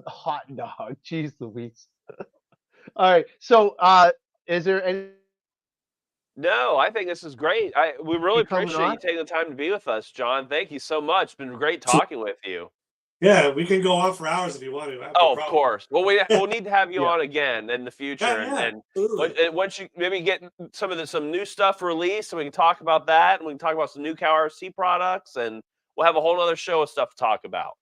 hot dog. Jeez Louise. All right. So is there any? No, I think this is great. We really coming appreciate on? you taking the time to be with us, John. Thank you so much. It's been great talking with you. Yeah, we can go on for hours if you want to. Oh, of course. Well, we'll need to have you Yeah. on again in the future, Yeah, and absolutely. once you maybe get some new stuff released, and we can talk about that, and we can talk about some new CowRC products, and we'll have a whole other show of stuff to talk about.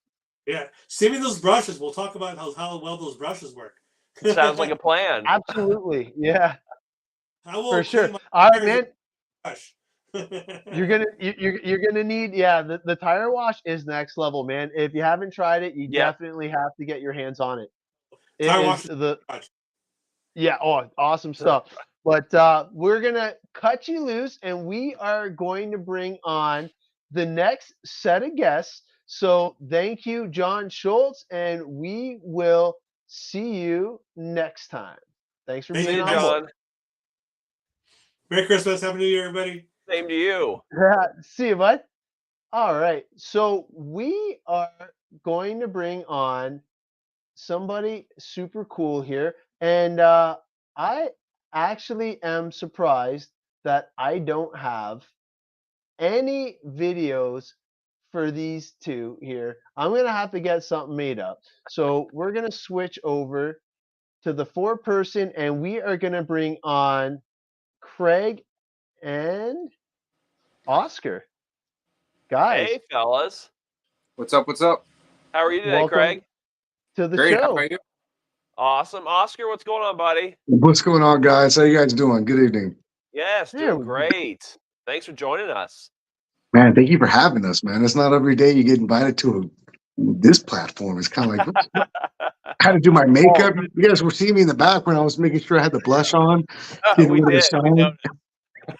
Yeah, send me those brushes. We'll talk about how well those brushes work. Sounds like a plan. Absolutely. Yeah. For sure. All right, man. You're gonna need the tire wash is next level, man. If you haven't tried it, you definitely have to get your hands on it. Tire wash awesome stuff. But we're gonna cut you loose, and we are going to bring on the next set of guests. So thank you, John Schultz, and we will see you next time. Thanks for being on board. Merry Christmas, Happy New Year, everybody. Same to you. See you, bud. All right. So we are going to bring on somebody super cool here. And I actually am surprised that I don't have any videos for these two here. I'm going to have to get something made up. So we're going to switch over to the 4-person, and we are going to bring on Craig and Oscar. Guys. Hey, fellas. What's up? What's up? How are you today, Welcome Craig? To the Great. show. How are you? Awesome. Oscar, what's going on, buddy? What's going on, guys? How you guys doing? Good evening. Yes, doing great. Thanks for joining us. Man, thank you for having us, man. It's not every day you get invited to this platform. It's kind of like, I had to do my makeup. You guys were seeing me in the background. I was making sure I had the blush on. We did.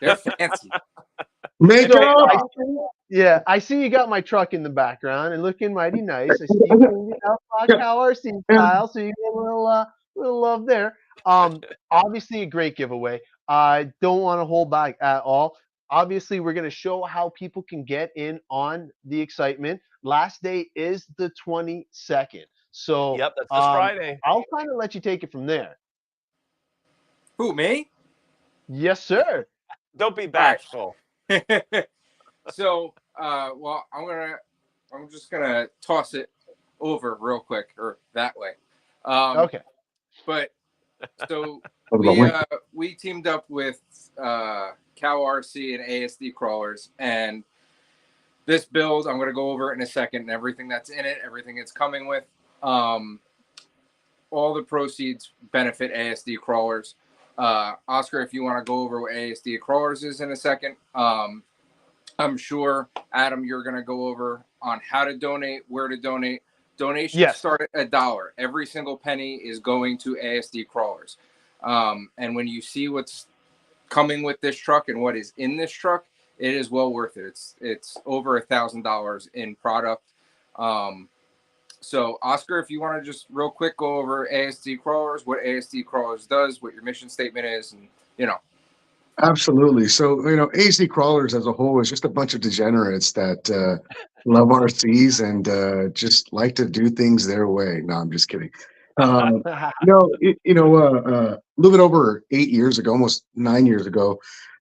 They're fancy. Makeup. I see you got my truck in the background and looking mighty nice. I see you cleaned it up on CowRC style, so you get a little love there. Obviously a great giveaway. I don't want to hold back at all. Obviously, we're going to show how people can get in on the excitement. Last day is the 22nd. So yep, that's this Friday. I'll kind of let you take it from there. Who, me? Yes, sir. Don't be bashful. So, well, I'm just gonna toss it over real quick, or that way. Okay. But so we teamed up with CowRC and ASD Crawlers, and this build I'm gonna go over in a second, and everything that's in it, everything it's coming with. All the proceeds benefit ASD Crawlers. Oscar, if you want to go over what ASD Crawlers is in a second, I'm sure, Adam, you're going to go over on how to donate, where to donate. Donations Yes. start at $1. Every single penny is going to ASD Crawlers. And when you see what's coming with this truck and what is in this truck, it is well worth it. It's over $1,000 in product. So Oscar, if you want to just real quick go over ASD Crawlers, what ASD Crawlers does, what your mission statement is, and Absolutely. So, ASD Crawlers as a whole is just a bunch of degenerates that love RCs and just like to do things their way. No, I'm just kidding. A little bit over 8 years ago, almost 9 years ago,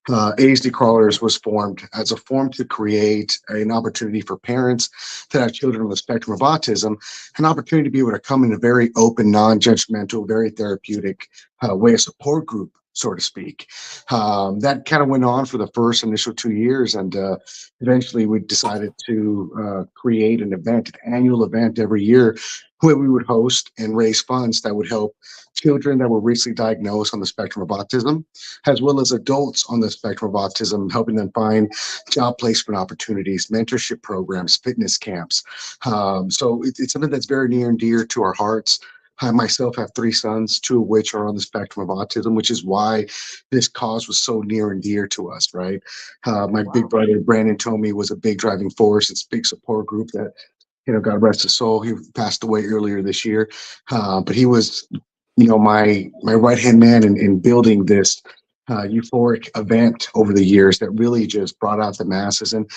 ASD Crawlers was formed as a form to create an opportunity for parents that have children on the spectrum of autism, an opportunity to be able to come in a very open, non-judgmental, very therapeutic way, a support group, so to speak. That kind of went on for the first initial 2 years, and eventually we decided to create an event, an annual event every year, where we would host and raise funds that would help children that were recently diagnosed on the spectrum of autism, as well as adults on the spectrum of autism, helping them find job placement opportunities, mentorship programs, fitness camps. So it's something that's very near and dear to our hearts. I myself have 3 sons, 2 of which are on the spectrum of autism, which is why this cause was so near and dear to us, right? My big brother, Brandon Tomey, was a big driving force. It's a big support group that, God rest his soul. He passed away earlier this year. But he was, my right-hand man in building this euphoric event over the years that really just brought out the masses and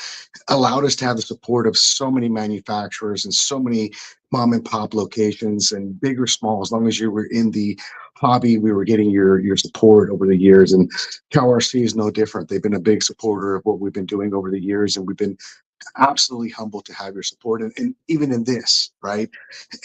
allowed us to have the support of so many manufacturers and so many mom and pop locations, and big or small, as long as you were in the hobby, we were getting your support over the years. And CowRC is no different. They've been a big supporter of what we've been doing over the years, and we've been absolutely humbled to have your support. And even in this, right?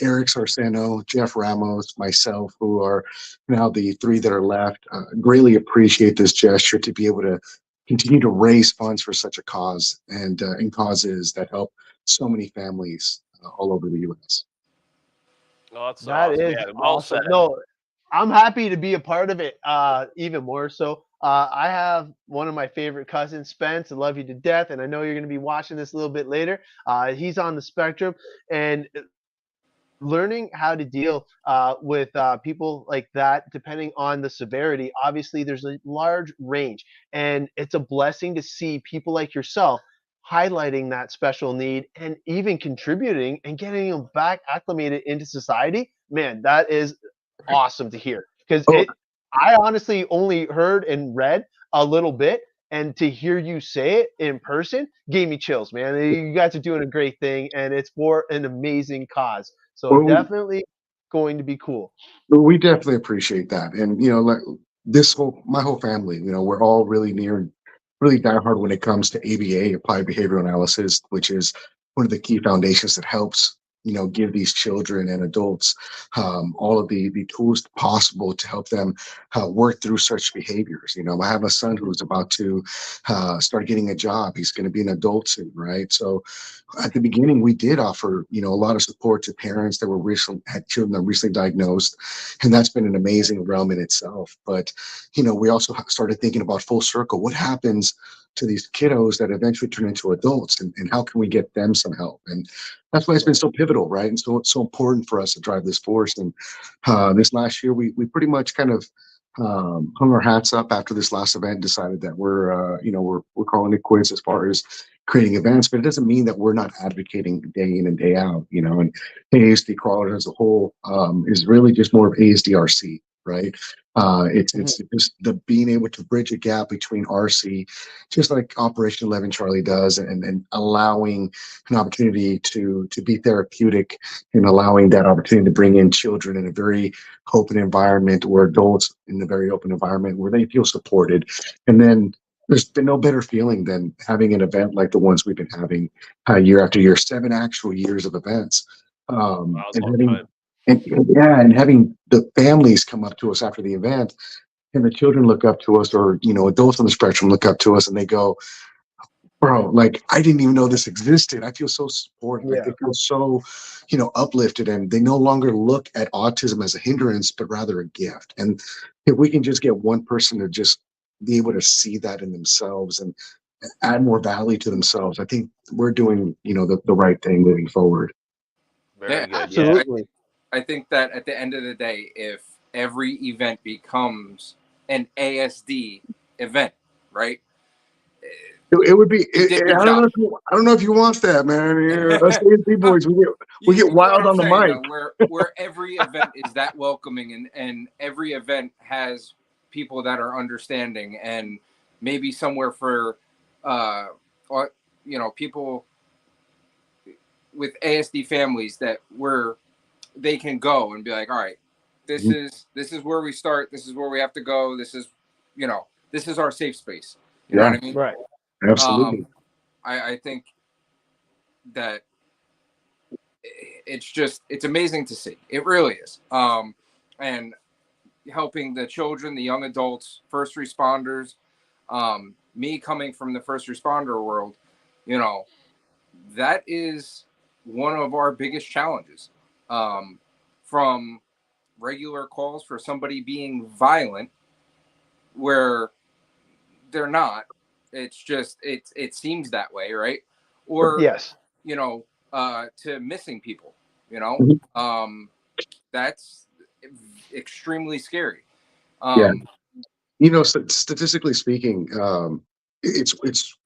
Eric Sarceno, Jeff Ramos, myself, who are now the 3 that are left, greatly appreciate this gesture to be able to continue to raise funds for such a cause and causes that help so many families all over the U.S. Oh, that's That awesome. is Yeah, well awesome. said. No, I'm happy to be a part of it, even more so. I have one of my favorite cousins, Spence. I love you to death, and I know you're going to be watching this a little bit later. He's on the spectrum, and learning how to deal with people like that, depending on the severity. Obviously, there's a large range, and it's a blessing to see people like yourself highlighting that special need and even contributing and getting them back acclimated into society. Man, that is awesome to hear, because Oh, I honestly only heard and read a little bit, and to hear you say it in person gave me chills, man. You guys are doing a great thing, and it's for an amazing cause. So well, definitely going to be cool. we definitely appreciate that. And, like my whole family, we're all really near, really diehard when it comes to ABA, applied behavioral analysis, which is one of the key foundations that helps, give these children and adults all of the tools possible to help them work through such behaviors. I have a son who's about to start getting a job. He's going to be an adult soon, right? So at the beginning, we did offer, a lot of support to parents that had children that were recently diagnosed, and that's been an amazing realm in itself. But we also started thinking about full circle. What happens to these kiddos that eventually turn into adults, and how can we get them some help? And that's why it's been so pivotal, right? And so it's so important for us to drive this force. And this last year, we pretty much kind of hung our hats up after this last event, decided that we're calling it quits as far as creating events. But it doesn't mean that we're not advocating day in and day out, and ASD Crawler as a whole is really just more of ASDRC, right? It's just the being able to bridge a gap between RC, just like Operation 11 Charlie does, and allowing an opportunity to be therapeutic, and allowing that opportunity to bring in children in a very open environment, or adults in a very open environment where they feel supported. And then there's been no better feeling than having an event like the ones we've been having year after year, 7 actual years of events. Wow, that's And a long having time. and having the families come up to us after the event, and the children look up to us, or adults on the spectrum look up to us, and they go, bro, like, I didn't even know this existed. I feel so supported. Like, Yeah. they feel so, uplifted, and they no longer look at autism as a hindrance, but rather a gift. And if we can just get one person to just be able to see that in themselves and add more value to themselves, I think we're doing, the right thing moving forward. Very good. Absolutely. I think that at the end of the day, if every event becomes an ASD event, right? It would be. You did your I job. don't know if you want that, man. Us ASD boys, we get You know wild what I'm on the saying, mic. though, where every event is that welcoming, and every event has people that are understanding, and maybe somewhere for people with ASD families that where they can go and be like, all right, this is where we start, this is where we have to go, this is this is our safe space. You know what I mean? Right. Absolutely. I think that it's amazing to see. It really is. And helping the children, the young adults, first responders, me coming from the first responder world, that is one of our biggest challenges. From regular calls for somebody being violent where they're not, it's just it seems that way, right? Or Yes. to missing people, that's extremely scary. Yeah. Statistically speaking, it's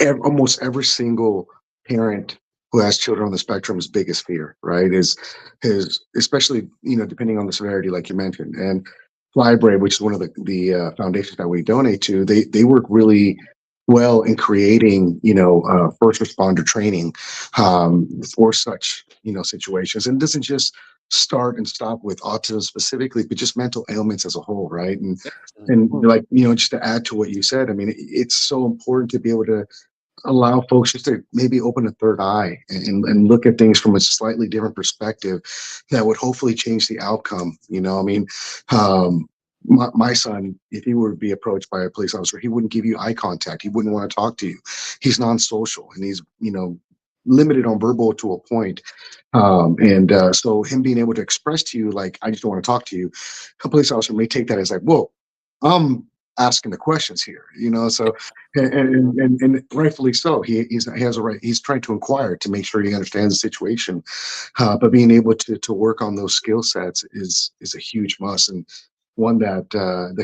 almost every single parent who has children on the spectrum's biggest fear, right? Is especially, depending on the severity, like you mentioned. And Flybrave, which is one of the foundations that we donate to, they work really well in creating, first responder training for such, situations. And it doesn't just start and stop with autism specifically, but just mental ailments as a whole, right? And like, just to add to what you said, I mean, it's so important to be able to allow folks just to maybe open a third eye and look at things from a slightly different perspective that would hopefully change the outcome. I mean, my son, if he were to be approached by a police officer, he wouldn't give you eye contact. He wouldn't want to talk to you. He's non-social and he's, limited on verbal to a point. So him being able to express to you, like, I just don't want to talk to you, a police officer may take that as like, whoa, I'm asking the questions here, so, and rightfully so. He has a right. He's trying to inquire to make sure he understands the situation, but being able to work on those skill sets is a huge must, and one that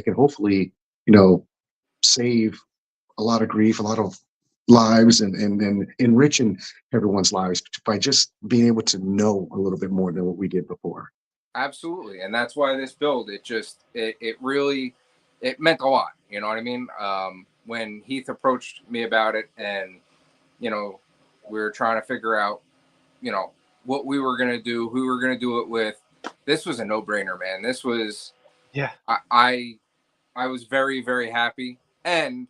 can hopefully, save a lot of grief, a lot of lives, and enriching everyone's lives by just being able to know a little bit more than what we did before. Absolutely. And that's why this build, it really, it meant a lot. You know what I mean? When Heath approached me about it and, we were trying to figure out, what we were going to do, who we were going to do it with, this was a no-brainer, man. This was, yeah. I was very, very happy. And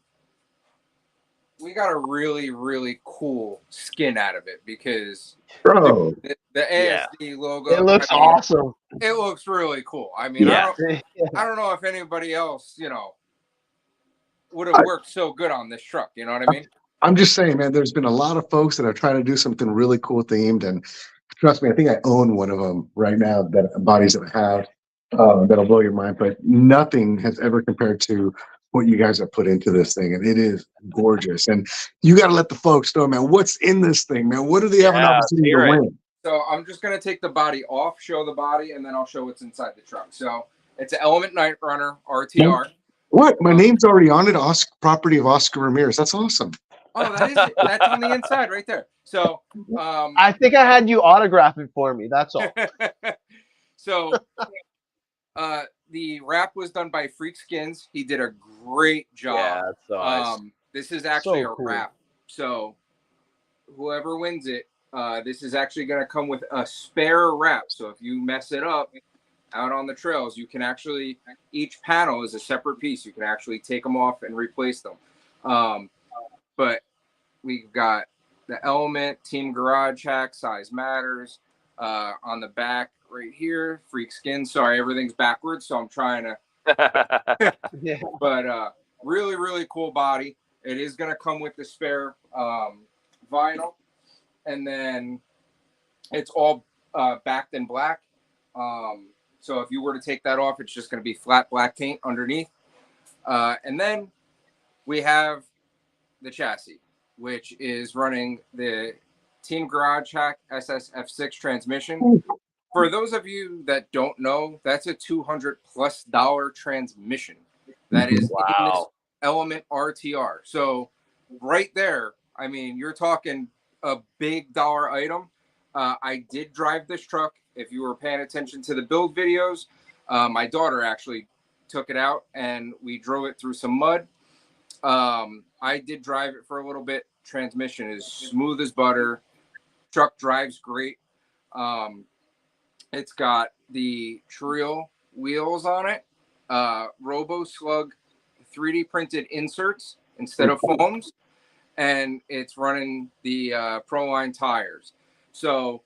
we got a really, really cool skin out of it because Bro, the ASD logo, it looks awesome. It looks really cool. I mean, I don't know if anybody else, would have worked so good on this truck. You know what I mean? I'm just saying, man, there's been a lot of folks that are trying to do something really cool themed. And trust me, I think I own one of them right now, that bodies that I have that'll blow your mind. But nothing has ever compared to what you guys have put into this thing. And it is gorgeous. And you got to let the folks know, man, what's in this thing, man. What do they have an opportunity to win? So I'm just going to take the body off, show the body, and then I'll show what's inside the truck. So it's an Element Night Runner RTR. What? My name's already on it. Property of Oscar Ramirez. That's awesome. Oh, that is it. That's on the inside right there. So I think I had you autograph it for me. That's all. So the wrap was done by Freak Skins. He did a great job. Yeah, that's so nice. This is actually So a cool. wrap. So whoever wins it, this is actually going to come with a spare wrap. So if you mess it up out on the trails, you can actually, each panel is a separate piece. You can actually take them off and replace them. But we've got the Element, Team Garage Hack, SizeMatters, on the back right here, Freak Skin. Sorry, everything's backwards, so I'm trying to. Yeah. But really, really cool body. It is going to come with the spare vinyl. And then it's all backed in black. So if you were to take that off, it's just going to be flat black paint underneath. And then we have the chassis, which is running the Team Garage Hack SSF6 transmission. For those of you that don't know, that's a $200+ transmission. That is in this Element RTR. So right there, I mean, you're talking a big dollar item. I did drive this truck. If you were paying attention to the build videos, my daughter actually took it out and we drove it through some mud. I did drive it for a little bit. Transmission is smooth as butter. Truck drives great. It's got the Trio wheels on it, Robo Slug 3D printed inserts instead of foams, and it's running the Proline tires. So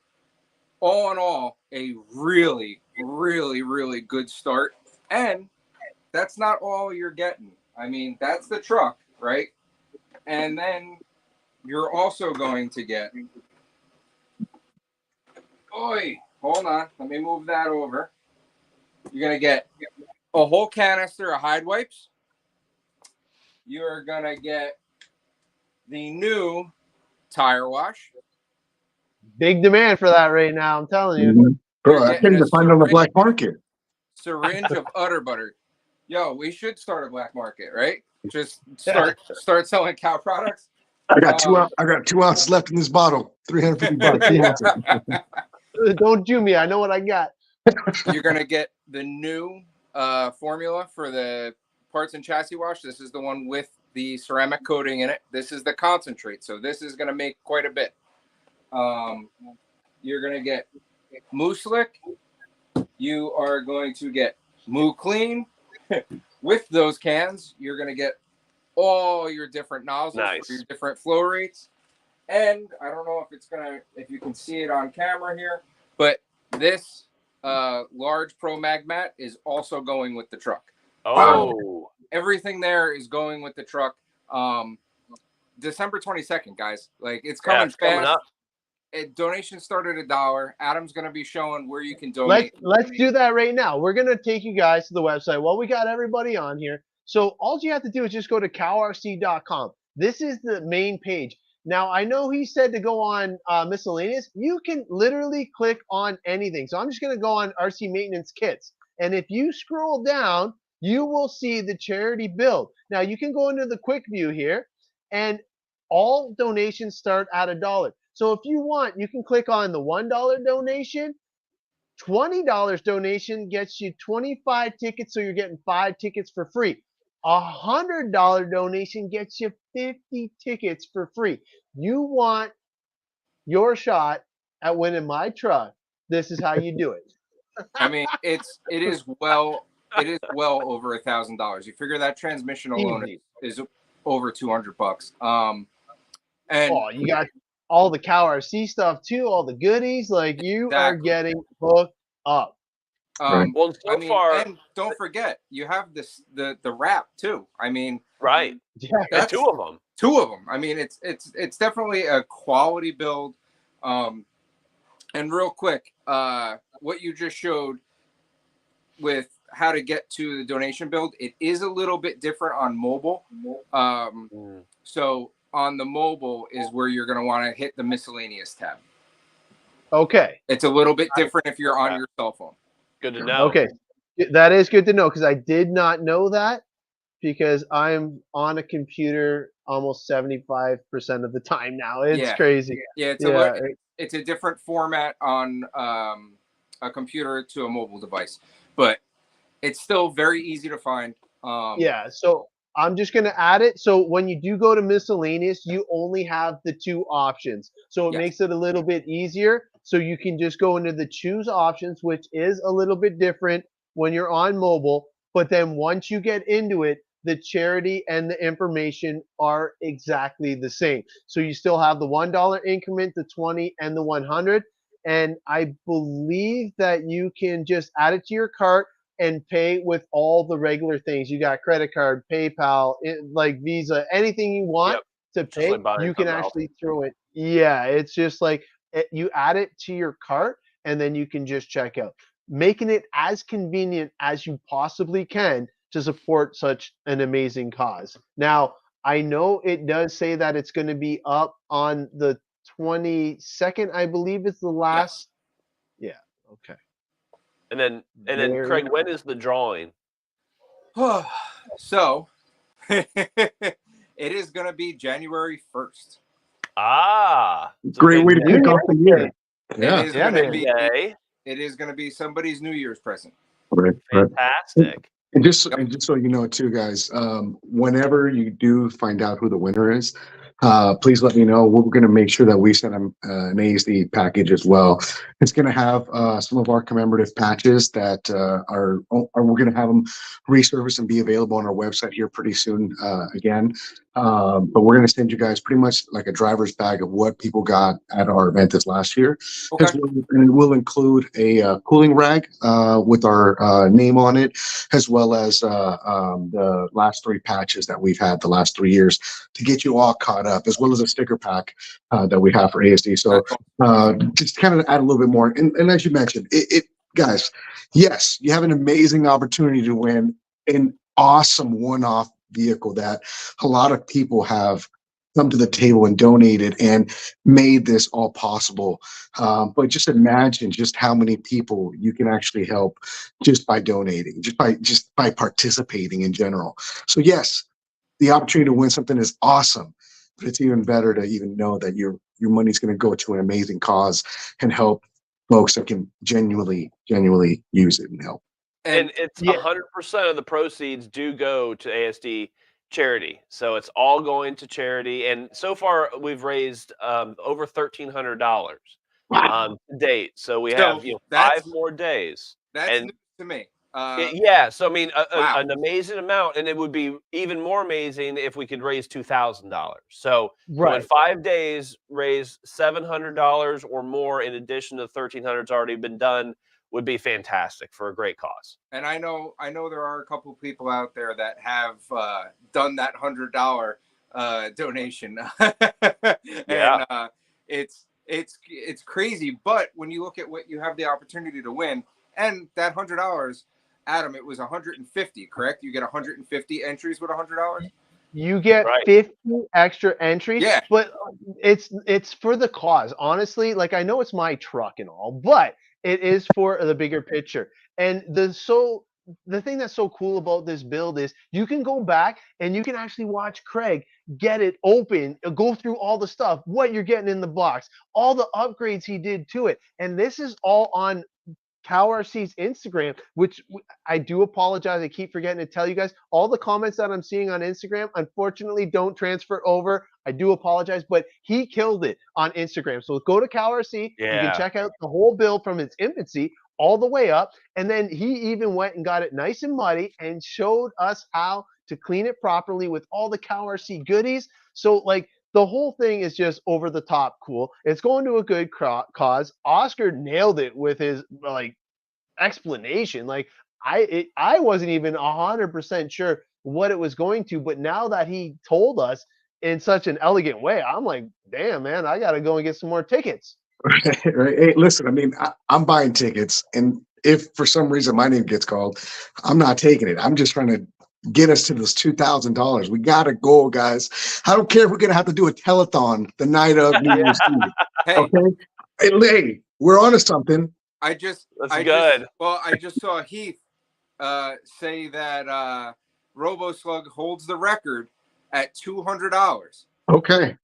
all in all, a really, really, really good start. And that's not all you're getting. I mean, that's the truck, right? And then you're also going to get, hold on, let me move that over. You're going to get a whole canister of Hide wipes. You're going to get the new tire wash. Big demand for that right now, I'm telling you. Bro, I can't even find it on the black market. Syringe of Utter Butter. Yo, we should start a black market, right? Just start selling cow products. I got 2 ounces left in this bottle. $350. Don't do me. I know what I got. You're going to get the new formula for the parts and chassis wash. This is the one with the ceramic coating in it. This is the concentrate. So this is going to make quite a bit. You're going to get Moo Slick. You are going to get Moo Clean. With those cans, you're going to get all your different nozzles for your different flow rates. And I don't know if you can see it on camera here, but this large Pro Mag Mat is also going with the truck. Everything there is going with the truck. December 22nd, guys. Like, it's coming fast. Coming up. Donation started $1. Adam's going to be showing where you can donate. Let's do that right now. We're going to take you guys to the website. Well, we got everybody on here. So all you have to do is just go to CowRC.com. This is the main page. Now, I know he said to go on miscellaneous. You can literally click on anything. So I'm just going to go on RC maintenance kits. And if you scroll down, you will see the charity build. Now, you can go into the quick view here, and all donations start at $1. So if you want, you can click on the $1 donation. $20 donation gets you 25 tickets, so you're getting 5 tickets for free. $100 donation gets you 50 tickets for free. You want your shot at winning my truck. This is how you do it. I mean, it is well over $1,000. You figure that transmission alone is over $200. And you got all the CowRC stuff too, all the goodies. Like, you are getting hooked up. Well, so far, and don't forget, you have the wrap too. I mean, right? Yeah, two of them. Two of them. I mean, it's definitely a quality build. And real quick, what you just showed with how to get to the donation build, it is a little bit different on mobile. So on the mobile is where you're going to want to hit the miscellaneous tab. Okay. It's a little bit different if you're on your cell phone. Good to know. Okay. That is good to know, because I did not know that, because I'm on a computer almost 75% of the time now. It's crazy. Yeah, it's a different format on a computer to a mobile device, but it's still very easy to find. So I'm just going to add it. So when you do go to miscellaneous, you only have the 2 options. So it makes it a little bit easier. So you can just go into the choose options, which is a little bit different when you're on mobile. But then once you get into it, the charity and the information are exactly the same. So you still have the $1 increment, the 20, and the 100. And I believe that you can just add it to your cart and pay with all the regular things. You got credit card, PayPal, like Visa, anything you want to pay, you can actually throw it. Yeah, it's just like you add it to your cart, and then you can just check out. making it as convenient as you possibly can to support such an amazing cause. Now, I know it does say that it's going to be up on the 22nd, I believe is the last. Yeah. Okay. And then Craig, when is the drawing? So it is going to be January 1st. Ah, great way to kick off the year. Yeah, It is going to be somebody's New Year's present. right. Fantastic. And just so you know too, guys, whenever you do find out who the winner is, please let me know. We're going to make sure that we send them an ASD package as well. It's going to have some of our commemorative patches that are we're going to have them resurfaced and be available on our website here pretty soon again. But we're going to send you guys pretty much like a driver's bag of what people got at our event this last year. Okay. And it will include a cooling rag with our name on it, as well as the last 3 patches that we've had the last 3 years to get you all caught up, as well as a sticker pack that we have for ASD. So just kind of add a little bit more. And as you mentioned, guys, yes, you have an amazing opportunity to win an awesome one-off vehicle that a lot of people have come to the table and donated and made this all possible. But just imagine just how many people you can actually help just by donating, just by participating in general. So yes, the opportunity to win something is awesome, but it's even better to even know that your money's going to go to an amazing cause and help folks that can genuinely use it and help. And it's 100% of the proceeds do go to ASD Charity. So it's all going to charity. And so far we've raised over $1,300 to date. So we have 5 more days. That's new to me. So I mean, an amazing amount, and it would be even more amazing if we could raise $2,000. So in 5 days, raise $700 or more in addition to the $1,300 that's already been done would be fantastic for a great cause. And I know there are a couple of people out there that have done that $100 donation. And it's crazy. But when you look at what you have the opportunity to win, and that $100, Adam, it was 150, correct? You get 150 entries with $100. You get 50 extra entries. Yeah, but it's for the cause. Honestly, like I know it's my truck and all, but it is for the bigger picture. And the thing that's so cool about this build is you can go back and you can actually watch Craig get it open, go through all the stuff, what you're getting in the box, all the upgrades he did to it. And this is all on CowRC's Instagram, which I do apologize. I keep forgetting to tell you guys, all the comments that I'm seeing on Instagram, unfortunately, don't transfer over. I do apologize, but he killed it on Instagram. So go to CowRC. You can check out the whole build from its infancy all the way up. And then he even went and got it nice and muddy and showed us how to clean it properly with all the CowRC goodies. So like, the whole thing is just over the top cool. It's going to a good cause. Oscar nailed it with his like explanation. Like I wasn't even 100% sure what it was going to, but now that he told us in such an elegant way, I'm like, damn, man, I got to go and get some more tickets. Right. Hey, listen, I mean, I'm buying tickets, and if for some reason my name gets called, I'm not taking it. I'm just trying to get us to this $2,000. We gotta go, guys. I don't care if we're gonna have to do a telethon the night of New Year's Eve. Okay, hey, we're on to something. I just saw Heath say that RoboSlug holds the record at $200. Okay,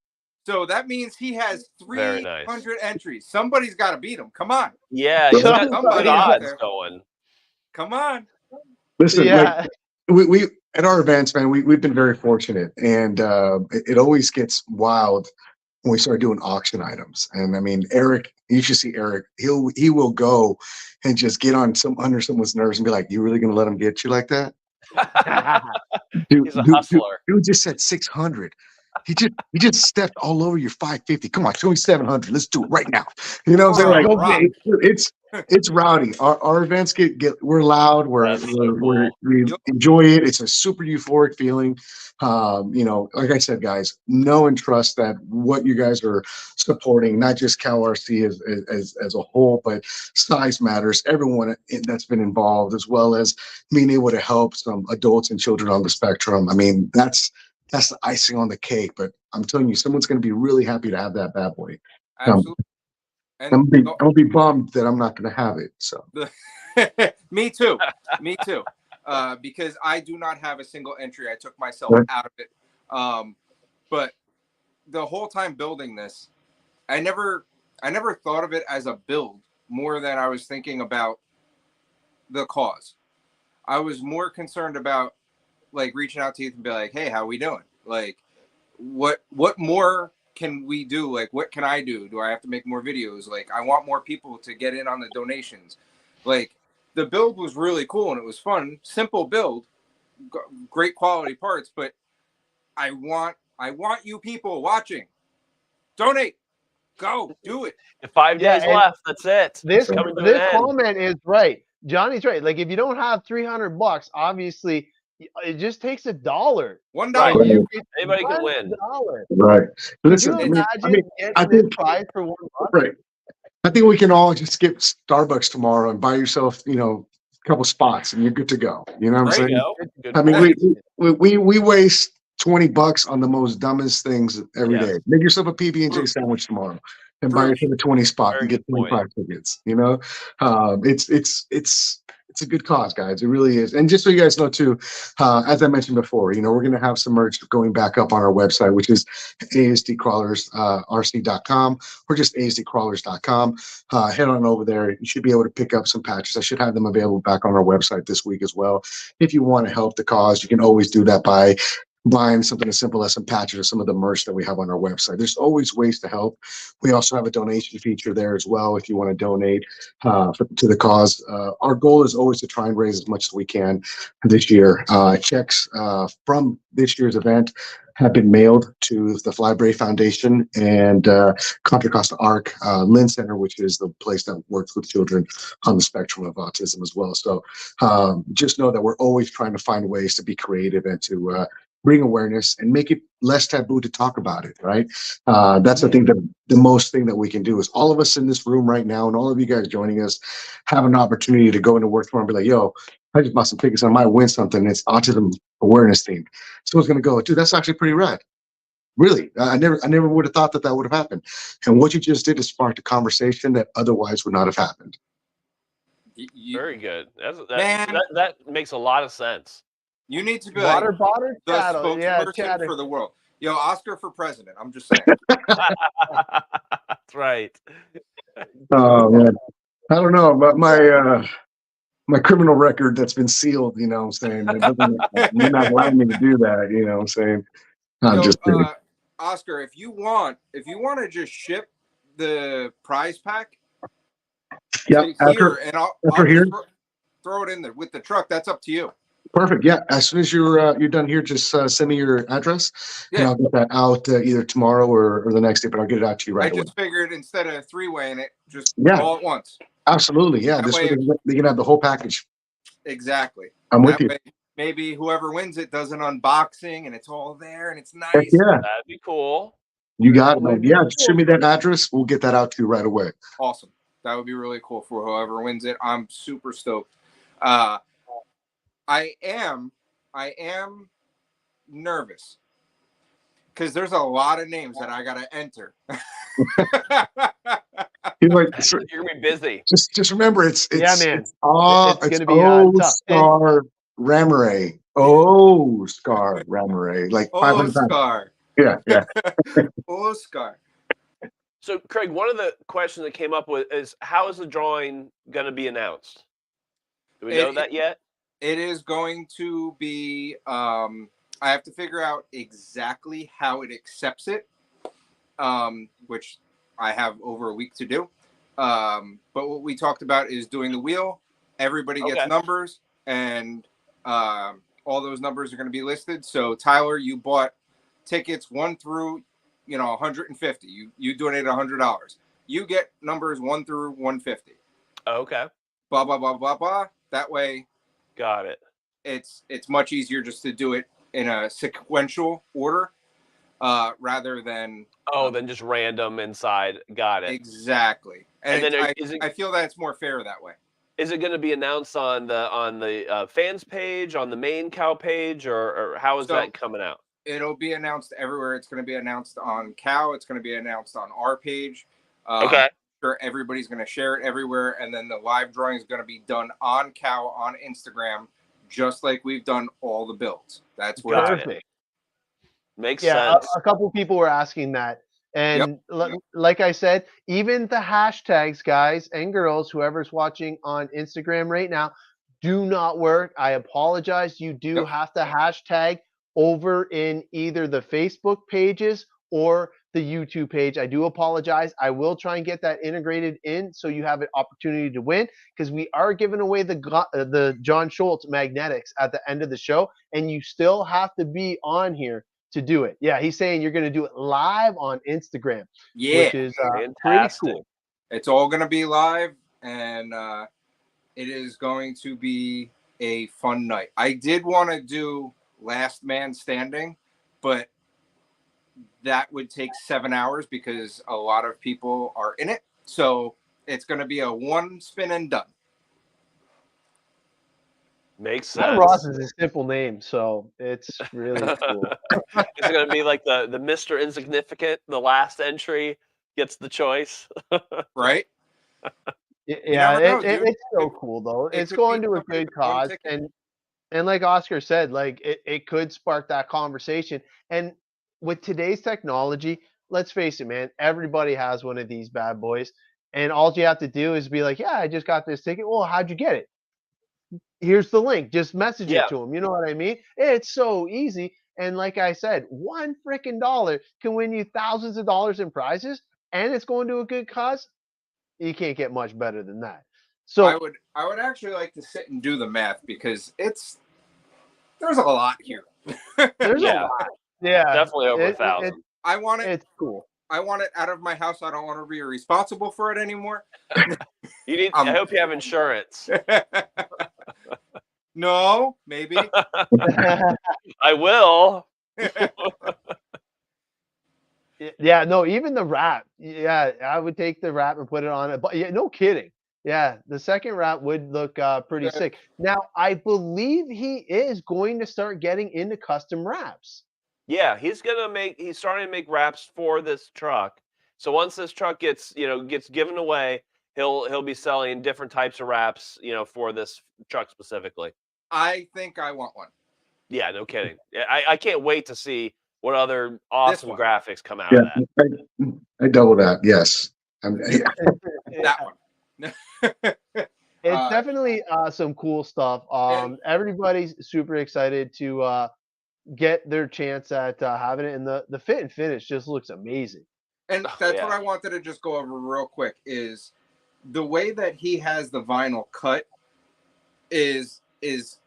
so that means he has 300 entries. Somebody's got to beat him. Come on. Yeah, he's got somebody odds going. Come on. Listen, like, we at our events, man, we've been very fortunate, and it always gets wild when we start doing auction items. And I mean, Eric, you should see Eric. He will go and just get on under someone's nerves and be like, "You really gonna let him get you like that?" He's a hustler. Dude just said 600. he just stepped all over your 550. Come on, show me 700. Let's do it right now. You know what I'm saying? Oh, Like, rock. it's rowdy. Our events get we're loud. That's so cool. We enjoy it. It's a super euphoric feeling. You know, like I said, guys, know and trust that what you guys are supporting, not just CowRC as a whole, but SizeMatters, everyone that's been involved, as well as being able to help some adults and children on the spectrum. I mean, that's the icing on the cake. But I'm telling you, someone's going to be really happy to have that bad boy. Absolutely. And I'm gonna be bummed that I'm not going to have it. So me too. Me too. Because I do not have a single entry. I took myself out of it. But the whole time building this, I never thought of it as a build more than I was thinking about the cause. I was more concerned about like reaching out to you and be like, hey, how we doing? Like, what more can we do? Like, what can I do? Do I have to make more videos? Like, I want more people to get in on the donations. Like, the build was really cool and it was fun. Simple build, great quality parts, but I want you people watching. Donate. Go do it. 5 days left. That's it. This comment is right. Johnny's right. Like, if you don't have $300, obviously it just takes $1. $1. Right. You Anybody can win. Right. Listen, Can you imagine I getting think this prize for $1? right. I think we can all just skip Starbucks tomorrow and buy yourself, you know, a couple spots and you're good to go. You know what I'm saying? Good I mean, point. we waste $20 on the most dumbest things every day. Make yourself a PB&J sandwich tomorrow and buy yourself a 20 spot and get 25 tickets. You know, it's a good cause, guys. It really is. And just so you guys know too, as I mentioned before, you know, we're going to have some merch going back up on our website, which is ASDCrawlersRC.com or just ASDCrawlers.com. Head on over there. You should be able to pick up some patches. I should have them available back on our website this week as well. If you want to help the cause, you can always do that by buying something as simple as some patches or some of the merch that we have on our website. There's always ways to help. We also have a donation feature there as well if you want to donate to the cause. Our goal is always to try and raise as much as we can this year. Checks from this year's event have been mailed to the Flybrave Foundation and Contra Costa Arc Lynn Center, which is the place that works with children on the spectrum of autism as well. So just know that we're always trying to find ways to be creative and to bring awareness and make it less taboo to talk about it, right? That's the thing, the most thing that we can do is all of us in this room right now and all of you guys joining us have an opportunity to go into work tomorrow and be like, yo, I just bought some tickets and I might win something. It's autism awareness themed. Someone's going to go, dude, that's actually pretty rad. Really, I never would have thought that would have happened. And what you just did is sparked a conversation that otherwise would not have happened. Very good. That makes a lot of sense. You need to be the spokesperson for the world. Yo, Oscar for president. I'm just saying. That's right. Oh man, I don't know, but my criminal record that's been sealed. You know what I'm saying? You're not allowing me to do that. You know what I'm saying? I'm just kidding. Oscar, if you want to just ship the prize pack, after I'll here, throw it in there with the truck. That's up to you. Perfect. Yeah. As soon as you're done here, just send me your address, and I'll get that out either tomorrow or the next day. But I'll get it out to you right away. I just figured instead of three-weighing it, just all at once. Absolutely. Yeah. This way they can have the whole package. Exactly. I'm with you. Maybe whoever wins it does an unboxing and it's all there and it's nice. Heck yeah. That'd be cool. You got it, man. Yeah. Just shoot me that address. We'll get that out to you right away. Awesome. That would be really cool for whoever wins it. I'm super stoked. I am nervous because there's a lot of names that I gotta enter. You're gonna be busy. Just remember, it's man. It's gonna be Oscar Ramirez. Oscar Ramirez, like 500 times. Yeah. Oscar. So, Craig, one of the questions that came up with is how is the drawing going to be announced? Do we know that yet? It is going to be, I have to figure out exactly how it accepts it, which I have over a week to do. But what we talked about is doing the wheel. Everybody gets numbers, and all those numbers are going to be listed. So, Tyler, you bought tickets 1 through, 150. You donate $100. You get numbers 1 through 150. Okay. Blah blah blah blah blah. That way, Got it. it's much easier just to do it in a sequential order, rather than then just random inside. Got it. Exactly. And then I feel that it's more fair that way. Is it going to be announced on the fans page, on the main Cow page, or how is that coming out? It'll be announced everywhere. It's going to be announced on Cow. It's going to be announced on our page. Okay. Sure, everybody's going to share it everywhere, and then the live drawing is going to be done on Cow on Instagram, just like we've done all the builds. That's where it's Perfect. Makes Yeah, sense. a couple people were asking that. And like I said, even the hashtags, guys and girls, whoever's watching on Instagram right now, do not work. I apologize. You do have to hashtag over in either the Facebook pages or the YouTube page. I do apologize. I will try and get that integrated in so you have an opportunity to win, because we are giving away the John Schultz magnetics at the end of the show, and you still have to be on here to do it. Yeah, he's saying you're going to do it live on Instagram, which is pretty cool. It's all going to be live, and it is going to be a fun night. I did want to do Last Man Standing, but that would take 7 hours because a lot of people are in it. So it's going to be a one spin and done. Makes sense. Ross is a simple name, so it's really cool. It's going to be like the Mr. Insignificant, the last entry gets the choice. Right? Yeah, it's so cool, though. It's going to a good cause. And like Oscar said, like it could spark that conversation. And with today's technology, let's face it, man, everybody has one of these bad boys. And all you have to do is be like, yeah, I just got this ticket. Well, how'd you get it? Here's the link. Just message it to them. You know what I mean? It's so easy. And like I said, $1 freaking dollar can win you thousands of dollars in prizes, and it's going to a good cause. You can't get much better than that. So I would actually like to sit and do the math, because there's a lot here. There's a lot. Yeah, definitely over 1,000. I want it. It's cool. I want it out of my house. I don't want to be responsible for it anymore. You need. I hope you have insurance. No, maybe. I will. Yeah, no, even the wrap. Yeah, I would take the wrap and put it on it. But yeah, no kidding. Yeah, the second wrap would look pretty sick. Now, I believe he is going to start getting into custom wraps. Yeah, he's starting to make wraps for this truck. So once this truck gets given away, he'll be selling different types of wraps, for this truck specifically. I think I want one. Yeah, no kidding. I can't wait to see what other awesome graphics come out of that. I double that. Yes. That one. It's definitely some cool stuff. Everybody's super excited to get their chance at having it, and the fit and finish just looks amazing. And that's what I wanted to just go over real quick, is the way that he has the vinyl cut is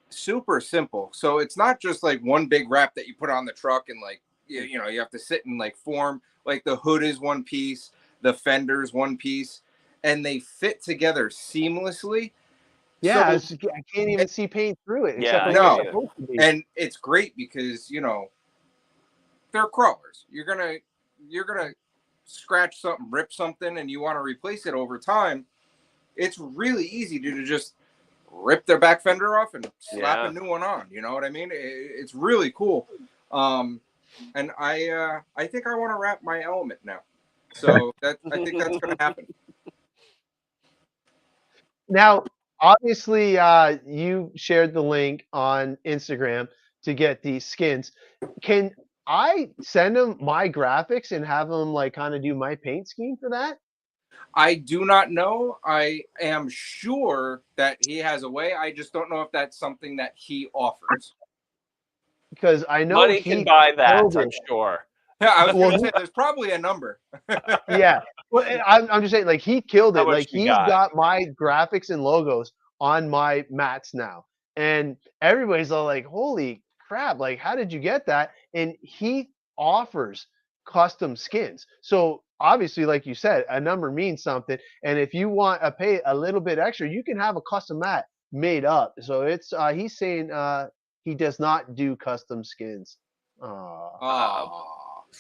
super simple. So it's not just like one big wrap that you put on the truck and like you have to sit and like form. Like the hood is one piece, the fender's one piece, and they fit together seamlessly. Yeah, so, I can't even see paint through it. Yeah, no. And it's great because they're crawlers. You're gonna scratch something, rip something, and you want to replace it over time. It's really easy to just rip their back fender off and slap a new one on. You know what I mean? It's really cool. And I think I want to wrap my element now. So I think that's gonna happen. Now, obviously, you shared the link on Instagram to get these skins. Can I send him my graphics and have him like kind of do my paint scheme for that? I do not know. I am sure that he has a way. I just don't know if that's something that he offers. Because I know money can buy that, I'm sure. Yeah, I was going to say there's probably a number. Yeah, well, I'm just saying, like, he killed it. Like, he's got my graphics and logos on my mats now, and everybody's all like, "Holy crap! Like, how did you get that?" And he offers custom skins. So obviously, like you said, a number means something. And if you want to pay a little bit extra, you can have a custom mat made up. So it's he's saying he does not do custom skins. Oh,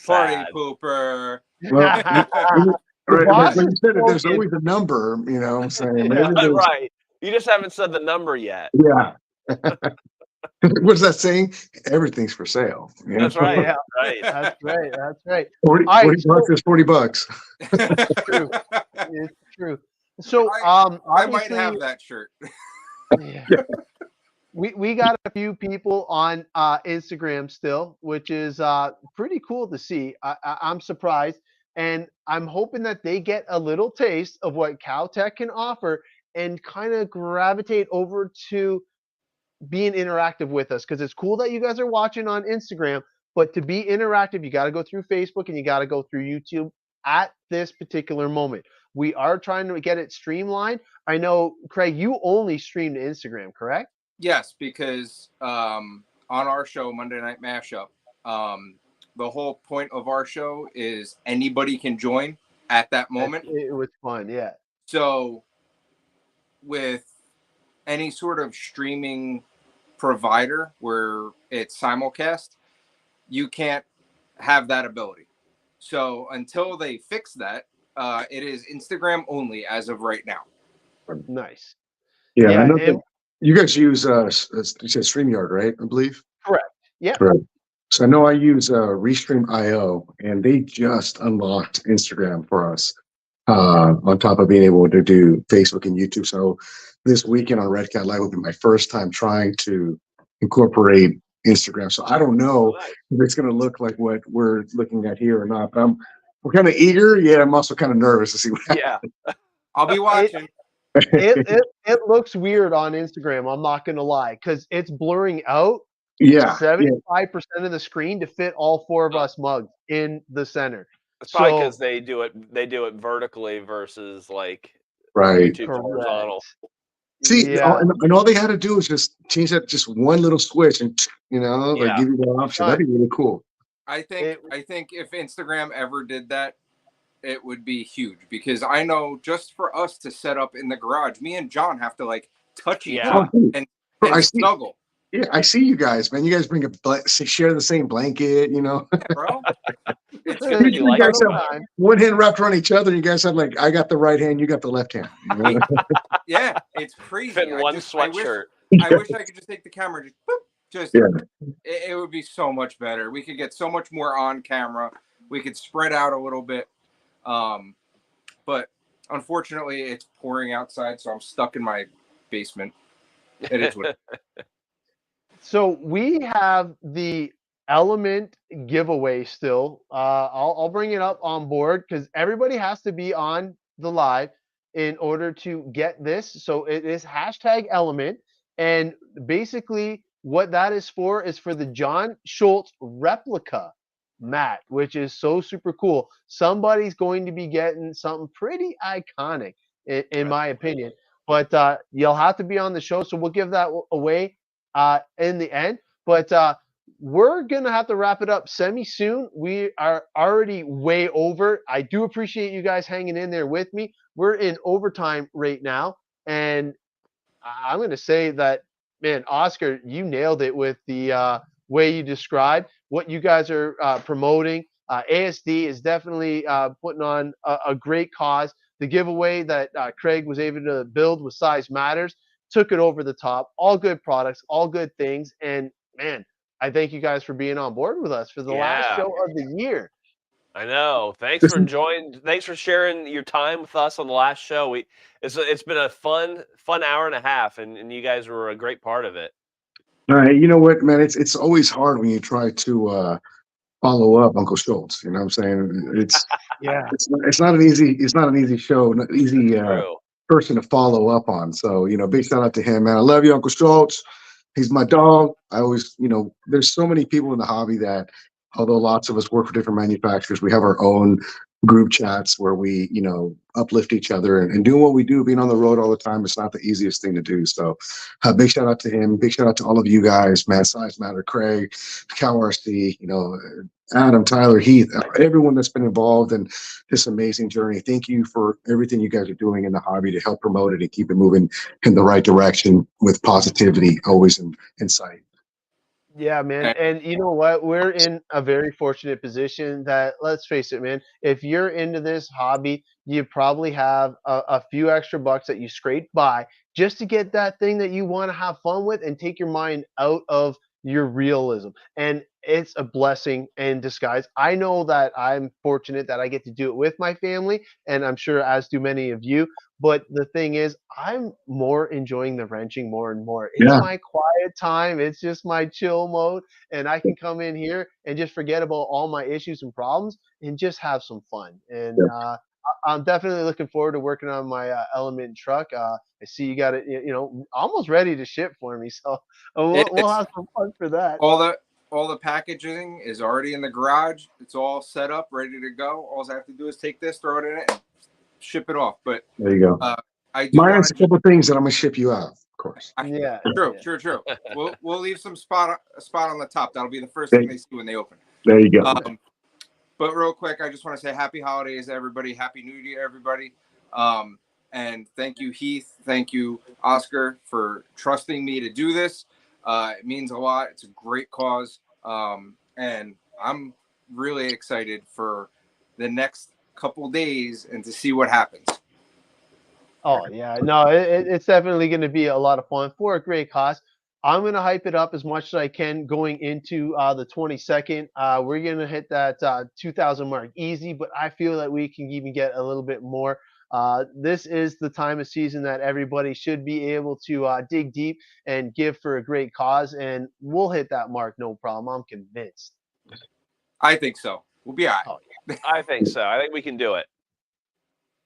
party Sad. pooper. Well, right, boss but you is said that there's spoken. always a number, you know what I'm saying? Maybe Yeah. there's- Right. You just haven't said the number yet. Yeah. What's that saying? Everything's for sale. You know? That's right. Yeah. Right. That's right. That's right. 40, All right, 40 bucks is 40 bucks. True. It's true. So I might obviously, have that shirt. yeah. We got a few people on Instagram still, which is pretty cool to see. I'm surprised, and I'm hoping that they get a little taste of what CowTech can offer and kind of gravitate over to being interactive with us, because it's cool that you guys are watching on Instagram, but to be interactive, you got to go through Facebook and you got to go through YouTube at this particular moment. We are trying to get it streamlined. I know, Craig, you only stream to Instagram, correct? Yes, because on our show, Monday Night Mashup, the whole point of our show is anybody can join at that moment. It was fun, yeah. So with any sort of streaming provider where it's simulcast, you can't have that ability. So until they fix that, it is Instagram only as of right now. Nice. Yeah, Yeah, I know and- that you guys use you said StreamYard, right? I believe. Correct. Yeah. Right. So I know I use Restream.io, and they just unlocked Instagram for us on top of being able to do Facebook and YouTube. So this weekend on Red Cat Live will be my first time trying to incorporate Instagram. So I don't know if it's going to look like what we're looking at here or not. But we're kind of eager. Yeah, I'm also kind of nervous to see what happens. Yeah. I'll be watching. It looks weird on Instagram, I'm not gonna lie, because it's blurring out Yeah. 75% of the screen to fit all four of us mugs in the center. It's probably So- because they do it vertically versus like Right. YouTube horizontal. See, yeah. and all they had to do was just change that just one little switch, and like Yeah. give you that option. That'd be really cool. I think if Instagram ever did that, it would be huge, because I know just for us to set up in the garage, me and John have to like touch each Yeah. other and Bro, I see. snuggle. Yeah, I see you guys, man. You guys bring share the same blanket, you know. Yeah, bro. It's You gonna be you You like guys it? have one hand wrapped around each other. You guys have like, I got the right hand, you got the left hand. You know? yeah, it's crazy. Fit in I one wish- sweatshirt. I wish I could just take the camera, and just Yeah. it would be so much better. We could get so much more on camera. We could spread out a little bit. But unfortunately, it's pouring outside, so I'm stuck in my basement. It is what. So we have the element giveaway still. I'll bring it up on board because everybody has to be on the live in order to get this. So it is #element. And basically what that is for the John Schultz replica mat, which is so super cool. Somebody's going to be getting something pretty iconic in my opinion. But you'll have to be on the show. So we'll give that away in the end. But we're going to have to wrap it up semi-soon. We are already way over. I do appreciate you guys hanging in there with me. We're in overtime right now. And I'm going to say that, man, Oscar, you nailed it with the way you described what you guys are promoting. ASD is definitely putting on a great cause. The giveaway that Craig was able to build with SizeMatters took it over the top. All good products, all good things. And, man, I thank you guys for being on board with us for the last show of the year. I know. Thanks for joining. Thanks for sharing your time with us on the last show. It's been a fun hour and a half, and you guys were a great part of it. All right, you know what, man? It's always hard when you try to follow up Uncle Schultz. You know what I'm saying? It's not an easy show, not easy person to follow up on. So, you know, big shout out to him, man. I love you, Uncle Schultz. He's my dog. I always, you know, there's so many people in the hobby that, although lots of us work for different manufacturers, we have our own group chats where we, uplift each other and doing what we do, being on the road all the time. It's not the easiest thing to do. So big shout out to him. Big shout out to all of you guys, man. SizeMatters, Craig, CowRC, Adam, Tyler, Heath, everyone that's been involved in this amazing journey. Thank you for everything you guys are doing in the hobby to help promote it and keep it moving in the right direction with positivity always in sight. Yeah, man. And you know what? We're in a very fortunate position that, let's face it, man, if you're into this hobby, you probably have a few extra bucks that you scrape by just to get that thing that you want to have fun with and take your mind out of your realism. And it's a blessing in disguise. I know that I'm fortunate that I get to do it with my family, and I'm sure as do many of you. But the thing is, I'm more enjoying the wrenching more and more. It's Yeah. my quiet time. It's just my chill mode. And I can come in here and just forget about all my issues and problems and just have some fun. And I'm definitely looking forward to working on my Element truck. I see you got it, almost ready to ship for me. So we'll have some fun for that. All the packaging is already in the garage. It's all set up, ready to go. All I have to do is take this, throw it in it, and ship it off. But there you go. I do Minus a couple things that I'm gonna ship you out, of course. True. We'll leave some spot on the top. That'll be the first thing they see when they open. There you go. But real quick, I just want to say happy holidays, everybody. Happy New Year, everybody. And thank you, Heath. Thank you, Oscar, for trusting me to do this. It means a lot. It's a great cause. And I'm really excited for the next couple days and to see what happens. Oh, yeah. No, it's definitely going to be a lot of fun for a great cause. I'm going to hype it up as much as I can going into the 22nd. We're going to hit that 2,000 mark easy, but I feel that we can even get a little bit more. This is the time of season that everybody should be able to dig deep and give for a great cause, and we'll hit that mark no problem. I'm convinced. I think so. We'll be all right. Oh, yeah. I think so. I think we can do it.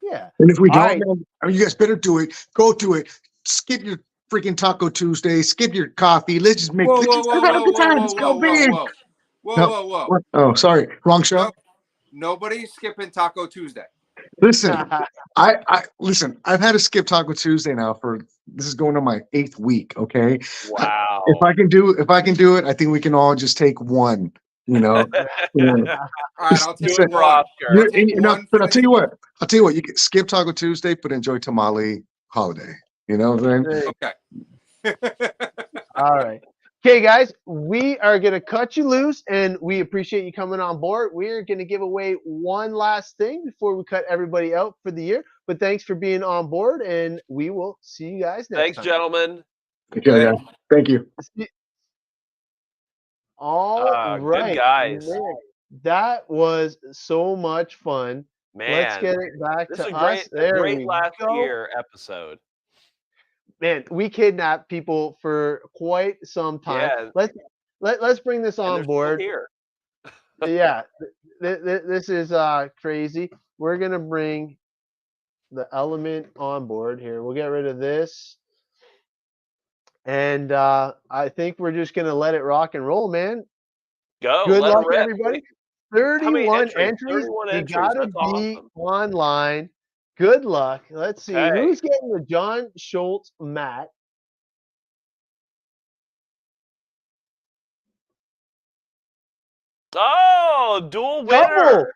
Yeah. And if we don't, right. man, you guys better do it. Go do it. Skip your freaking Taco Tuesday. Skip your coffee. Let's just make. Whoa. Oh, sorry, wrong show. No, nobody's skipping Taco Tuesday. Listen, I listen. I've had to skip Taco Tuesday now this is going on my 8th week. Okay. Wow. If I can do it, I think we can all just take one. All right, I'll take it for Oscar. But I'll tell you what. You can skip Taco Tuesday, but enjoy Tamale Holiday. You know what I'm saying? Okay. All right. Okay, guys, we are going to cut you loose, and we appreciate you coming on board. We're going to give away one last thing before we cut everybody out for the year. But thanks for being on board, and we will see you guys next time. Thanks, gentlemen. Okay, guys. Thank you. All right. Good guys. Man, that was so much fun. Man, let's get it back this to is us. a great last year episode. Man, we kidnapped people for quite some time. Yeah. Let's bring this on board. Here. Yeah, this is crazy. We're gonna bring the Element on board here. We'll get rid of this, and I think we're just gonna let it rock and roll, man. Go. Good luck, everybody. 31 entries. 31 you entries. gotta That's be awesome. online. Good luck. Let's see who's getting the John Schultz mat. Oh, dual winner.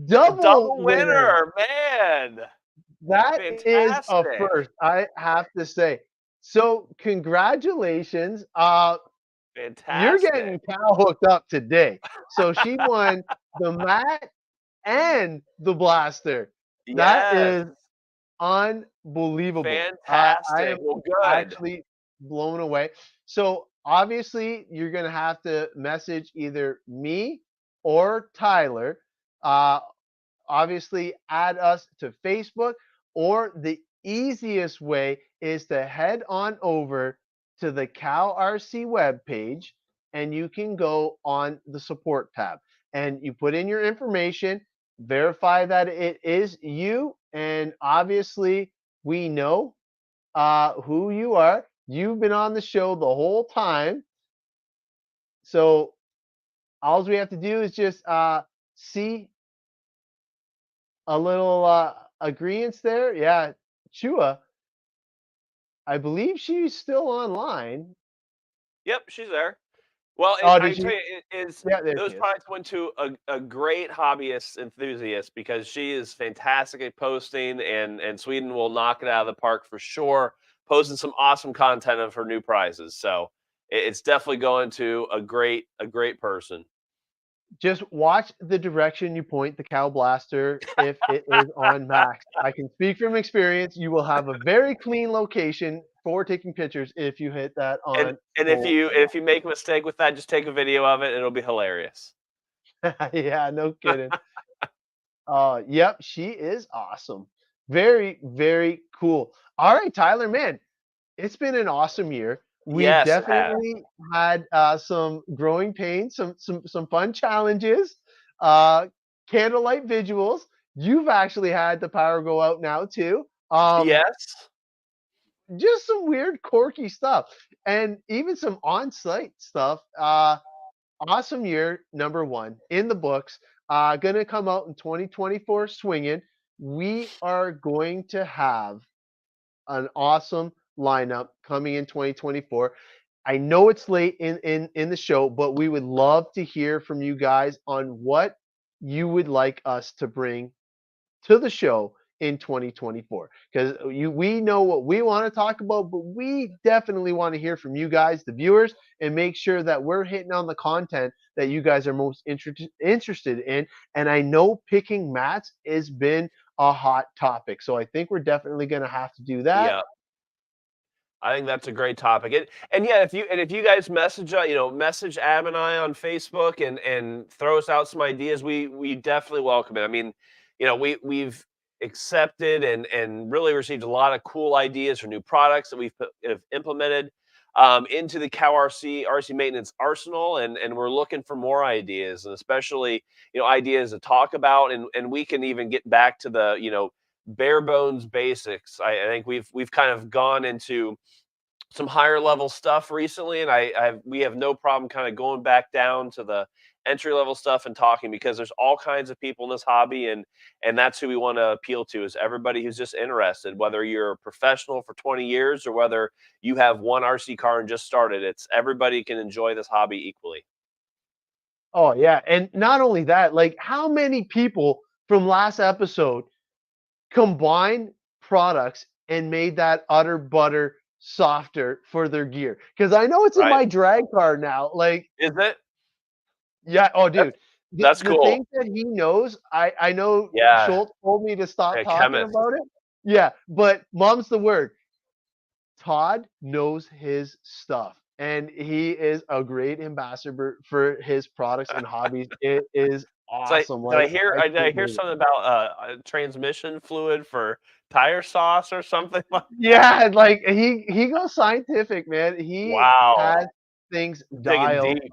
Double winner, man. That is a first, I have to say. So congratulations. Fantastic. You're getting Cal hooked up today. So she won the mat and the blaster. Yes. That is unbelievable. Fantastic. I am good. actually blown away. So obviously you're going to have to message either me or Tyler. Obviously add us to Facebook, or the easiest way is to head on over to the CowRC webpage, and you can go on the support tab and you put in your information, verify that it is you, and obviously we know who you are. You've been on the show the whole time, so all we have to do is just see a little agreeance there. Yeah, Chua, I believe she's still online. Yep, she's there. Well, Oh, I did can tell she? you, Yeah, there those she is. products went to a great hobbyist enthusiast because she is fantastic at posting, and Sweden will knock it out of the park for sure, posting some awesome content of her new prizes. So it's definitely going to a great person. Just watch the direction you point the cow blaster if it is on max. I can speak from experience. You will have a very clean location for taking pictures if you hit that on And full. if you make a mistake with that, just take a video of it. It'll be hilarious. Yeah, no kidding. Yep, she is awesome. Very, very cool. All right, Tyler, man, it's been an awesome year. We've Yes, it has. definitely had some growing pains, some fun challenges, uh, candlelight visuals. You've actually had the power go out now too. Yes. Just some weird, quirky stuff, and even some on-site stuff. Awesome year, number one in the books. Gonna come out in 2024 swinging. We are going to have an awesome lineup coming in 2024. I know it's late in the show, but we would love to hear from you guys on what you would like us to bring to the show in 2024, because we know what we want to talk about, but we definitely want to hear from you guys, the viewers, and make sure that we're hitting on the content that you guys are most interested in. And I know picking mats has been a hot topic, so I think we're definitely going to have to do that. Yeah. I think that's a great topic. And yeah, if you guys message message Ab and I on Facebook and throw us out some ideas, we definitely welcome it. I mean, we've accepted and really received a lot of cool ideas for new products that have implemented into the CowRC RC maintenance arsenal, and we're looking for more ideas, and especially ideas to talk about, and we can even get back to the bare bones basics. I think we've kind of gone into some higher level stuff recently, and we have no problem kind of going back down to the entry level stuff and talking, because there's all kinds of people in this hobby, and that's who we want to appeal to, is everybody who's just interested, whether you're a professional for 20 years or whether you have one RC car and just started. It's everybody can enjoy this hobby equally. Oh yeah, and not only that, like how many people from last episode combined products and made that utter butter softer for their gear? Because I know it's in Right? my drag car now. Like, Is it? yeah, oh That's dude. The, that's the cool. things that he knows, I know Yeah, Schultz told me to stop a talking chemist. about it. Yeah, but mom's the word. Todd knows his stuff, and he is a great ambassador for his products and hobbies. It is So awesome. did I Like, hear I did I can't hear believe it. something about transmission fluid for tire sauce or something? Yeah, like he goes scientific, man. He Wow, has things digging dialed. deep.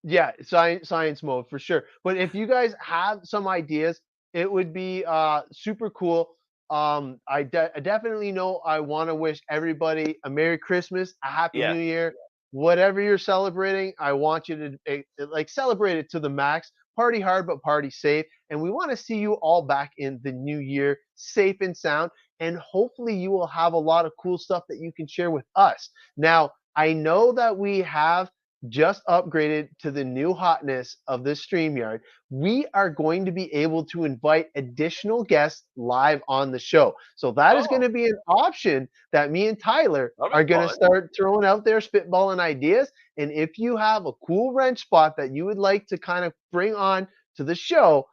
Yeah, science mode for sure. But if you guys have some ideas, it would be super cool. I definitely know I want to wish everybody a Merry Christmas, a Happy Yeah. New Year, whatever you're celebrating. I want you to like celebrate it to the max. Party hard, but party safe. And we want to see you all back in the new year, safe and sound. And hopefully, you will have a lot of cool stuff that you can share with us. Now, I know that we have just upgraded to the new hotness of this StreamYard. We are going to be able to invite additional guests live on the show. So that is going Oh, to be an option that me and Tyler that'll are be going to fun. start throwing out there, spitballing ideas. And if you have a cool wrench spot that you would like to kind of bring on to the show,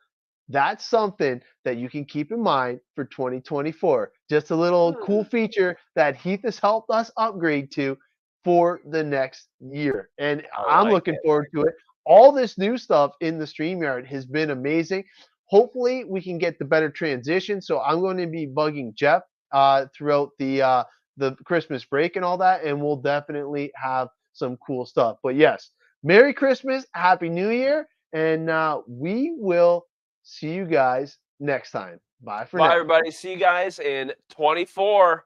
that's something that you can keep in mind for 2024. Just a little cool feature that Heath has helped us upgrade to for the next year. And I I'm like looking it. forward to it. All this new stuff in the StreamYard has been amazing. Hopefully, we can get the better transition. So I'm going to be bugging Jeff throughout the Christmas break and all that, and we'll definitely have some cool stuff. But yes, Merry Christmas, Happy New Year, and we will see you guys next time. Bye for Bye, now. everybody. See you guys in 24.